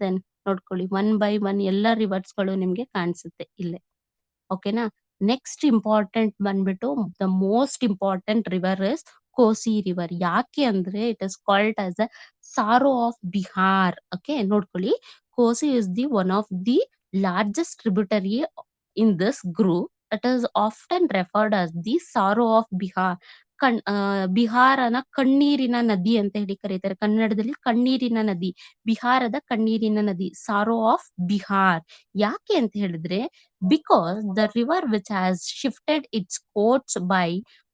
ದೆನ್ ನೋಡ್ಕೊಳ್ಳಿ, 1 by 1 ಎಲ್ಲಾ ರಿವರ್ಸ್ ಗಳು ನಿಮ್ಗೆ ಕಾಣಿಸುತ್ತೆ ಇಲ್ಲೇ. ಓಕೆನಾ? ನೆಕ್ಸ್ಟ್ ಇಂಪಾರ್ಟೆಂಟ್ ಬಂದ್ಬಿಟ್ಟು the most important river is Kosi river. ಯಾಕೆ ಅಂದ್ರೆ it is called as a sorrow of Bihar. Okay, ನೋಡ್ಕೊಳ್ಳಿ, Kosi is the one of the largest tributary in this group. It is often referred as the sorrow of Bihar. ಬಿಹಾರನ ಕಣ್ಣೀರಿನ ನದಿ ಅಂತ ಹೇಳಿ ಕರೀತಾರೆ. ಕನ್ನಡದಲ್ಲಿ ಕಣ್ಣೀರಿನ ನದಿ, ಬಿಹಾರದ ಕಣ್ಣೀರಿನ ನದಿ, ಸಾರೋ ಆಫ್ ಬಿಹಾರ್. ಯಾಕೆ ಅಂತ ಹೇಳಿದ್ರೆ, because the river which has shifted its course by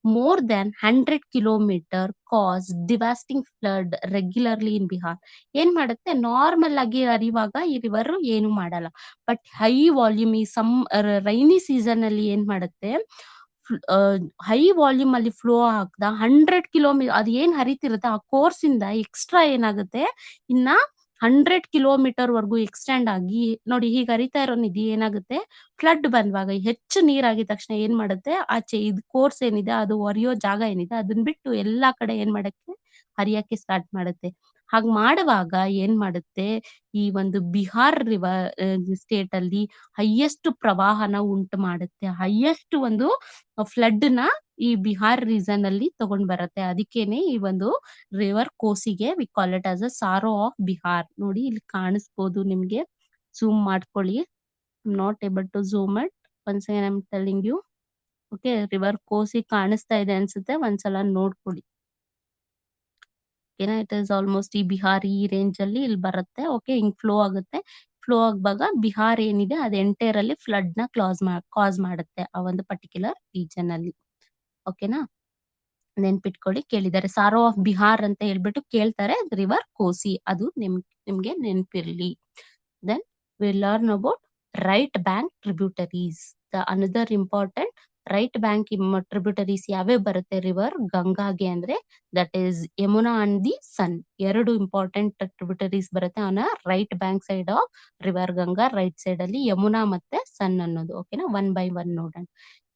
more than 100 kilometer cause devastating flood regularly in Bihar. ಏನ್ ಮಾಡುತ್ತೆ, ನಾರ್ಮಲ್ ಆಗಿ ಹರಿವಾಗ ಈ ರಿವರ್ ಏನು ಮಾಡಲ್ಲ. ಬಟ್ ಹೈ ವಾಲ್ಯೂಮ್ ಈ ರೈನಿ ಸೀಸನ್ ಅಲ್ಲಿ ಏನ್ ಮಾಡುತ್ತೆ, ಹೈ ವಾಲ್ಯೂಮ್ ಅಲ್ಲಿ ಫ್ಲೋ ಆಗ್ತಾ 100 ಕಿಲೋಮೀಟರ್ ಅದು ಏನ್ ಹರಿತಿರುತ್ತೆ ಆ ಕೋರ್ಸ್ ಇಂದ ಎಕ್ಸ್ಟ್ರಾ ಏನಾಗುತ್ತೆ, ಇನ್ನ 100 ಕಿಲೋಮೀಟರ್ ವರ್ಗೂ ಎಕ್ಸ್ಟೆಂಡ್ ಆಗಿ, ನೋಡಿ ಹೀಗೆ ಹರಿತಾ ಇರೋ ನಿಧಿ ಏನಾಗುತ್ತೆ, ಫ್ಲಡ್ ಬಂದ್ವಾಗ ಹೆಚ್ಚು ನೀರಾಗಿದ ತಕ್ಷಣ ಏನ್ ಮಾಡುತ್ತೆ, ಆಚೆ ಇದು ಕೋರ್ಸ್ ಏನಿದೆ ಅದು ಹರಿಯೋ ಜಾಗ ಏನಿದೆ ಅದನ್ನ ಬಿಟ್ಟು ಎಲ್ಲಾ ಕಡೆ ಏನ್ ಮಾಡಕ್ಕೆ, ಹರಿಯಕ್ಕೆ ಸ್ಟಾರ್ಟ್ ಮಾಡುತ್ತೆ. ಹಾಗ್ ಮಾಡುವಾಗ ಏನ್ ಮಾಡುತ್ತೆ, ಈ ಒಂದು ಬಿಹಾರ್ ರಿವರ್ ಸ್ಟೇಟ್ ಅಲ್ಲಿ ಹೈಯೆಸ್ಟ್ ಪ್ರವಾಹನ ಉಂಟು ಮಾಡುತ್ತೆ. ಹೈಯೆಸ್ಟ್ ಒಂದು ಫ್ಲಡ್ ನ ಈ ಬಿಹಾರ್ ರೀಸನ್ ಅಲ್ಲಿ ತಗೊಂಡ್ ಬರುತ್ತೆ. ಅದಕ್ಕೇನೆ ಈ ಒಂದು ರಿವರ್ ಕೋಸಿಗೆ we call it as a sorrow of Bihar. ನೋಡಿ, ಇಲ್ಲಿ ಕಾಣಿಸ್ಬೋದು ನಿಮ್ಗೆ. ಝೂಮ್ ಮಾಡ್ಕೊಳ್ಳಿ. Not able to zoom it. Once I am telling you. Okay, river Kosi ಕಾಣಿಸ್ತಾ ಇದೆ ಅನ್ಸುತ್ತೆ, ಒಂದ್ಸಲ ನೋಡ್ಕೊಳ್ಳಿ. ಓಕೆನಾ? ಇಟ್ ಇಸ್ ಆಲ್ಮೋಸ್ಟ್ ಈ ಬಿಹಾರ್ ಈ ರೇಂಜ್ ಅಲ್ಲಿ ಇಲ್ಲಿ ಬರುತ್ತೆ. ಓಕೆ, ಹಿಂಗ್ ಫ್ಲೋ ಆಗುತ್ತೆ. ಫ್ಲೋ ಆಗುವಾಗ ಬಿಹಾರ್ ಏನಿದೆ ಅದು ಎಂಟೈರ್ ಅಲ್ಲಿ ಫ್ಲಡ್ ನ ಕಾಸ್ ಮಾಡುತ್ತೆ ಆ ಒಂದು ಪರ್ಟಿಕ್ಯುಲರ್ ರೀಜನ್ ಅಲ್ಲಿ. ಓಕೆನಾ? ನೆನ್ಪಿಟ್ಕೊಳ್ಳಿ, ಕೇಳಿದ್ದಾರೆ ಸಾರೋ ಆಫ್ ಬಿಹಾರ್ ಅಂತ ಹೇಳ್ಬಿಟ್ಟು ಕೇಳ್ತಾರೆ. ರಿವರ್ ಕೋಸಿ ಅದು ನಿಮ್ಗೆ ನೆನ್ಪಿರ್ಲಿ. Then we learn about right bank tributaries. The another important right bank tributaries ಯಾವ್ಯಾವ ಬರುತ್ತೆ ರಿವರ್ ಗಂಗಾಗೆ ಅಂದ್ರೆ, that is Yamuna and the Son. ಎರಡು ಇಂಪಾರ್ಟೆಂಟ್ ಟ್ರಿಬ್ಯೂಟರೀಸ್ ಬರುತ್ತೆ on right bank side of river Ganga. Right side ಅಲ್ಲಿ ಯಮುನಾ ಮತ್ತೆ ಸನ್ ಅನ್ನೋದು. ಓಕೆನಾ? 1 by 1 ನೋಡೋಣ.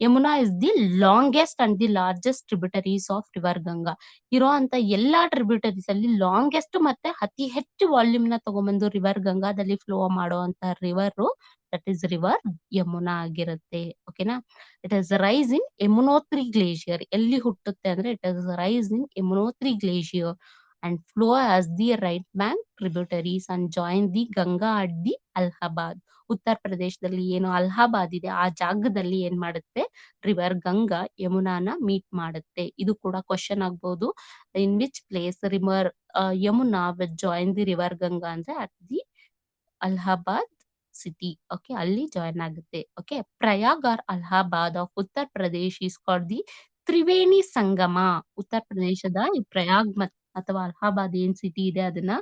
Yamuna is the longest and the largest tributaries of river Ganga. ಇರೋ ಅಂತ ಎಲ್ಲಾ ಟ್ರಿಬ್ಯೂಟರೀಸ್ ಅಲ್ಲಿ ಲಾಂಗೆಸ್ಟ್ ಮತ್ತೆ ಅತಿ ಹೆಚ್ಚು ವಾಲ್ಯೂಮ್ ನ ತಗೊಂಡ್ಬಂದು ರಿವರ್ ಗಂಗಾದಲ್ಲಿ ಫ್ಲೋ ಮಾಡೋ ಅಂತ river that is river Yamuna ಆಗಿರುತ್ತೆ. ಓಕೆನಾ? It is rise in Yamunotri glacier. ಎಲ್ಲಿ ಹುಟ್ಟುತ್ತೆ ಅಂದ್ರೆ it is rise in Yamunotri glacier and flow as the right bank tributaries and join the Ganga at the Allahabad. ಉತ್ತರ ಪ್ರದೇಶದಲ್ಲಿ ಏನು ಅಲಹಾಬಾದ್ ಇದೆ ಆ ಜಾಗದಲ್ಲಿ ಏನ್ ಮಾಡುತ್ತೆ, ರಿವರ್ ಗಂಗಾ ಯಮುನಾನ ಮೀಟ್ ಮಾಡುತ್ತೆ. ಇದು ಕೂಡ ಕ್ವಶನ್ ಆಗ್ಬಹುದು. In which place river Yamuna will join the river Ganga ಅಂದ್ರೆ at the Allahabad city. Okay, ಅಲ್ಲಿ ಜಾಯಿನ್ ಆಗುತ್ತೆ. Okay, Prayag or Allahabad of Uttar Pradesh is called the Triveni Sangam. ಉತ್ತರ ಪ್ರದೇಶದ ಈ ಪ್ರಯಾಗ್ ಅಥವಾ ಅಲಹಾಬಾದ್ ಏನ್ ಸಿಟಿ ಇದೆ ಅದನ್ನ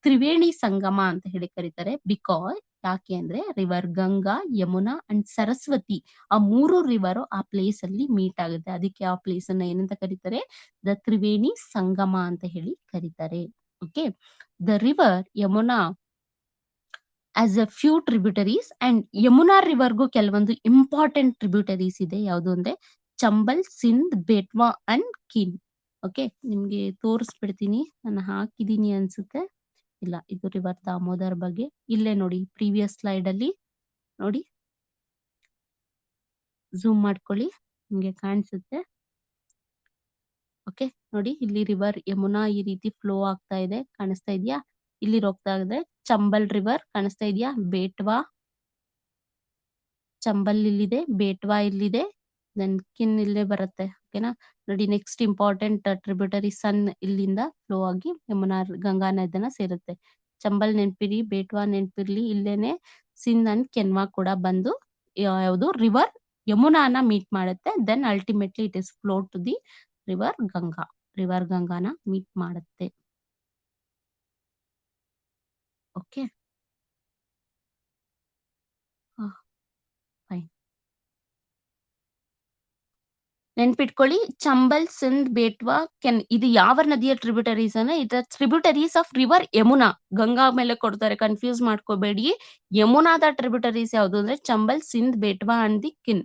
ತ್ರಿವೇಣಿ ಸಂಗಮ ಅಂತ ಹೇಳಿ ಕರೀತಾರೆ. ಬಿಕಾಸ್ ಯಾಕೆ ಅಂದ್ರೆ ರಿವರ್ ಗಂಗಾ, ಯಮುನಾ ಅಂಡ್ ಸರಸ್ವತಿ ಆ 3 ರಿವರ್ ಆ ಪ್ಲೇಸ್ ಅಲ್ಲಿ ಮೀಟ್ ಆಗುತ್ತೆ. ಅದಕ್ಕೆ ಆ ಪ್ಲೇಸ್ ಅನ್ನ ಏನಂತ ಕರೀತಾರೆ? ದ ತ್ರಿವೇಣಿ ಸಂಗಮ ಅಂತ ಹೇಳಿ ಕರೀತಾರೆ. Okay. The river Yamuna as a few tributaries and Yamuna ರಿವರ್ಗೂ ಕೆಲವೊಂದು ಇಂಪಾರ್ಟೆಂಟ್ ಟ್ರಿಬ್ಯೂಟರೀಸ್ ಇದೆ. ಯಾವುದು ಅಂದ್ರೆ ಚಂಬಲ್, ಸಿಂಧ್, ಬೇಟ್ವಾ ಅಂಡ್ ಕಿನ್. ಓಕೆ, ನಿಮ್ಗೆ ತೋರಿಸ್ಬಿಡ್ತೀನಿ. ನಾನು ಹಾಕಿದೀನಿ ಅನ್ಸುತ್ತೆ. ಇಲ್ಲ, ಇದು ರಿವರ್ ದಾಮೋದರ್ ಬಗ್ಗೆ ಇಲ್ಲೇ ನೋಡಿ, ಪ್ರೀವಿಯಸ್ ಸ್ಲೈಡ್ ಅಲ್ಲಿ ನೋಡಿ, ಝೂಮ್ ಮಾಡ್ಕೊಳ್ಳಿ, ನಿಮ್ಗೆ ಕಾಣಿಸುತ್ತೆ. ಓಕೆ, ನೋಡಿ ಇಲ್ಲಿ ರಿವರ್ ಯಮುನಾ ಈ ರೀತಿ ಫ್ಲೋ ಆಗ್ತಾ ಇದೆ, ಕಾಣಿಸ್ತಾ ಇದೆಯಾ? ಇಲ್ಲಿ ಹೋಗ್ತಾ ಇದೆ ಚಂಬಲ್ ರಿವರ್, ಕಾಣಿಸ್ತಾ ಇದೆಯಾ? ಬೇಟ್ವಾ, ಚಂಬಲ್ ಇಲ್ಲಿದೆ, ಬೇಟ್ವಾ ಇಲ್ಲಿದೆ, ದೆನ್ ಕಿನ್ ಇಲ್ಲೇ ಬರುತ್ತೆ. ಓಕೆನಾ? ನೋಡಿ, ನೆಕ್ಸ್ಟ್ ಇಂಪಾರ್ಟೆಂಟ್ ಟ್ರಿಬ್ಯೂಟರಿ ಸನ್ ಇಲ್ಲಿಂದ ಫ್ಲೋ ಆಗಿ ಯಮುನಾ ಗಂಗಾ ನದಿನ ಸೇರುತ್ತೆ. ಚಂಬಲ್ ನೆನ್ಪಿರಿ, ಬೇಟ್ವಾ ನೆನ್ಪಿರ್ಲಿ, ಇಲ್ಲೇನೆ ಸಿಂಧ್ ಅಂಡ್ ಕೆನ್ವಾ ಕೂಡ ಬಂದು ಯಾವುದು ರಿವರ್ ಯಮುನಾನ ಮೀಟ್ ಮಾಡುತ್ತೆ. Then ultimately it is flow to the river Ganga. River ಗಂಗಾನ ಮೀಟ್ ಮಾಡುತ್ತೆ. Okay, fine. ನೆನ್ಪಿಟ್ಕೊಳ್ಳಿ, ಚಂಬಲ್, ಸಿಂಧ್, ಬೇಟ್ವಾ, ಕೆನ್ ಇದು ಯಾವ ನದಿಯ ಟ್ರಿಬ್ಯೂಟರೀಸ್ ಅಂದ್ರೆ it tributaries of river Yamuna. Ganga ಮೇಲೆ ಕೊಡ್ತಾರೆ, ಕನ್ಫ್ಯೂಸ್ ಮಾಡ್ಕೋಬೇಡಿ. ಯಮುನಾದ ಟ್ರಿಬ್ಯೂಟರೀಸ್ ಯಾವುದು ಅಂದ್ರೆ Chambal, Sindh, Betwa and the Ken.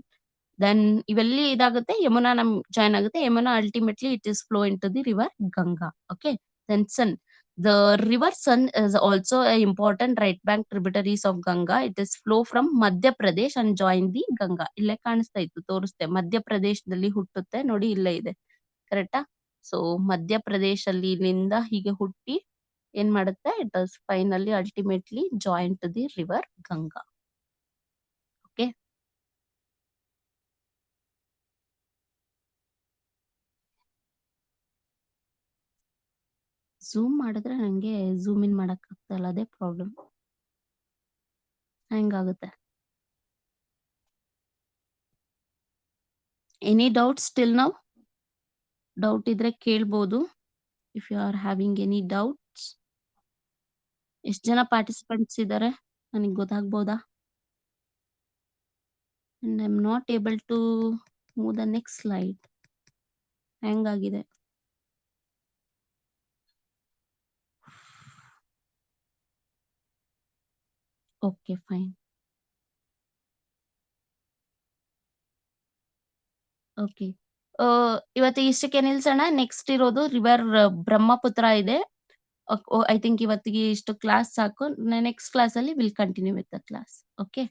Then ಇವೆಲ್ಲಿ ಇದಾಗುತ್ತೆ, ಯಮುನಾ ಜಾಯ್ನ್ ಆಗುತ್ತೆ. Yamuna ultimately it is flow into the river Ganga. Okay, then Son. The river Son is also a important right bank tributaries of Ganga. It is flow from Madhya Pradesh and join the Ganga. ಇಲ್ಲೇ ಕಾಣಿಸ್ತಾ ಇತ್ತು, ತೋರಿಸ್ತೆ. ಮಧ್ಯಪ್ರದೇಶದಲ್ಲಿ ಹುಟ್ಟುತ್ತೆ ನೋಡಿ, ಇಲ್ಲೇ ಇದೆ. ಕರೆಕ್ಟಾ? So Madhya Pradesh ಅಲ್ಲಿ ಇಲ್ಲಿಂದ ಹೀಗೆ ಹುಟ್ಟಿ ಏನ್ ಮಾಡುತ್ತೆ, it is finally ultimately join to the river Ganga. Okay, zoom ಮಾಡಿದ್ರೆ ನಂಗೆ ಝೂಮ್ ಇನ್ ಮಾಡಕ್ ಆಗ್ತಾ ಇಲ್ಲ, ಅದೇ ಪ್ರಾಬ್ಲಮ್. ಹೆಂಗಾಗುತ್ತೆ? Any doubts till now? Doubt ಇದ್ರೆ ಕೇಳ್ಬೋದು. If you are having any doubts. ಎಷ್ಟು ಜನ ಪಾರ್ಟಿಸಿಪೆಂಟ್ಸ್ ಇದ್ದಾರೆ ನನಗೆ ಗೊತ್ತಾಗ್ಬೋದಾ? And I am not able to move the next slide. ಹೆಂಗಾಗಿದೆ? Okay, fine. ಓಕೆ, ಇವತ್ತು ಇಷ್ಟಕ್ಕೆ ನಿಲ್ಸೋಣ. ನೆಕ್ಸ್ಟ್ ಇರೋದು ರಿವರ್ ಬ್ರಹ್ಮಪುತ್ರ ಇದೆ. ಐ ಥಿಂಕ್ ಇವತ್ತಿಗೆ ಇಷ್ಟು ಕ್ಲಾಸ್ ಸಾಕು. ನೆಕ್ಸ್ಟ್ ಕ್ಲಾಸ್ ಅಲ್ಲಿ will continue with the class. Okay,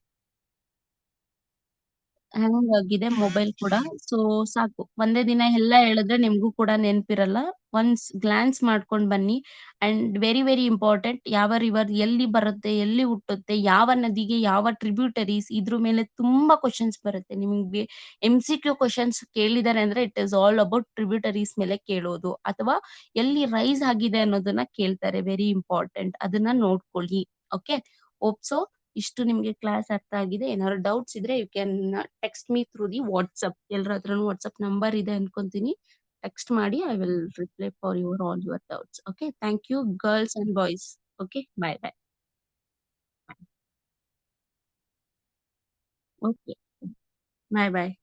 hang ಆಗಿದೆ ಮೊಬೈಲ್ ಕೂಡ. ಸೊ ಸಾಕು, ಒಂದೇ ದಿನ ಎಲ್ಲ ಹೇಳಿದ್ರೆ ನಿಮ್ಗೂ ಕೂಡ ನೆನ್ಪಿರಲ್ಲ. ಒನ್ಸ್ ಗ್ಲಾನ್ಸ್ ಮಾಡ್ಕೊಂಡ್ ಬನ್ನಿ. ಅಂಡ್ ವೆರಿ ವೆರಿ ಇಂಪಾರ್ಟೆಂಟ್, ಯಾವ ರಿವರ್ ಎಲ್ಲಿ ಬರುತ್ತೆ, ಎಲ್ಲಿ ಹುಟ್ಟುತ್ತೆ, ಯಾವ ನದಿಗೆ ಯಾವ ಟ್ರಿಬ್ಯೂಟರೀಸ್, ಇದ್ರ ಮೇಲೆ ತುಂಬಾ ಕ್ವಶನ್ಸ್ ಬರುತ್ತೆ ನಿಮ್ಗೆ. MCQ ಕ್ವಶನ್ಸ್ ಕೇಳಿದಾರೆ ಅಂದ್ರೆ it is all about tributaries ಮೇಲೆ ಕೇಳೋದು, ಅಥವಾ ಎಲ್ಲಿ ರೈಸ್ ಆಗಿದೆ ಅನ್ನೋದನ್ನ ಕೇಳ್ತಾರೆ. ವೆರಿ ಇಂಪಾರ್ಟೆಂಟ್, ಅದನ್ನ ನೋಡ್ಕೊಳ್ಳಿ. ಓಕೆ, ಹೋಪ್ ಸೊ ಇಷ್ಟು ನಿಮ್ಗೆ ಕ್ಲಾಸ್ ಅರ್ಥ ಆಗಿದೆ. ಏನಾದ್ರು ಡೌಟ್ಸ್ ಇದ್ರೆ you can text me through the WhatsApp. ಎಲ್ಲರ ಹತ್ರನೂ ವಾಟ್ಸ್ಆಪ್ ನಂಬರ್ ಇದೆ ಅನ್ಕೊಂತೀನಿ. ಟೆಕ್ಸ್ಟ್ ಮಾಡಿ, I will reply for your all your doubts. Okay, thank you girls and boys. Okay, bye bye. Okay, bye bye.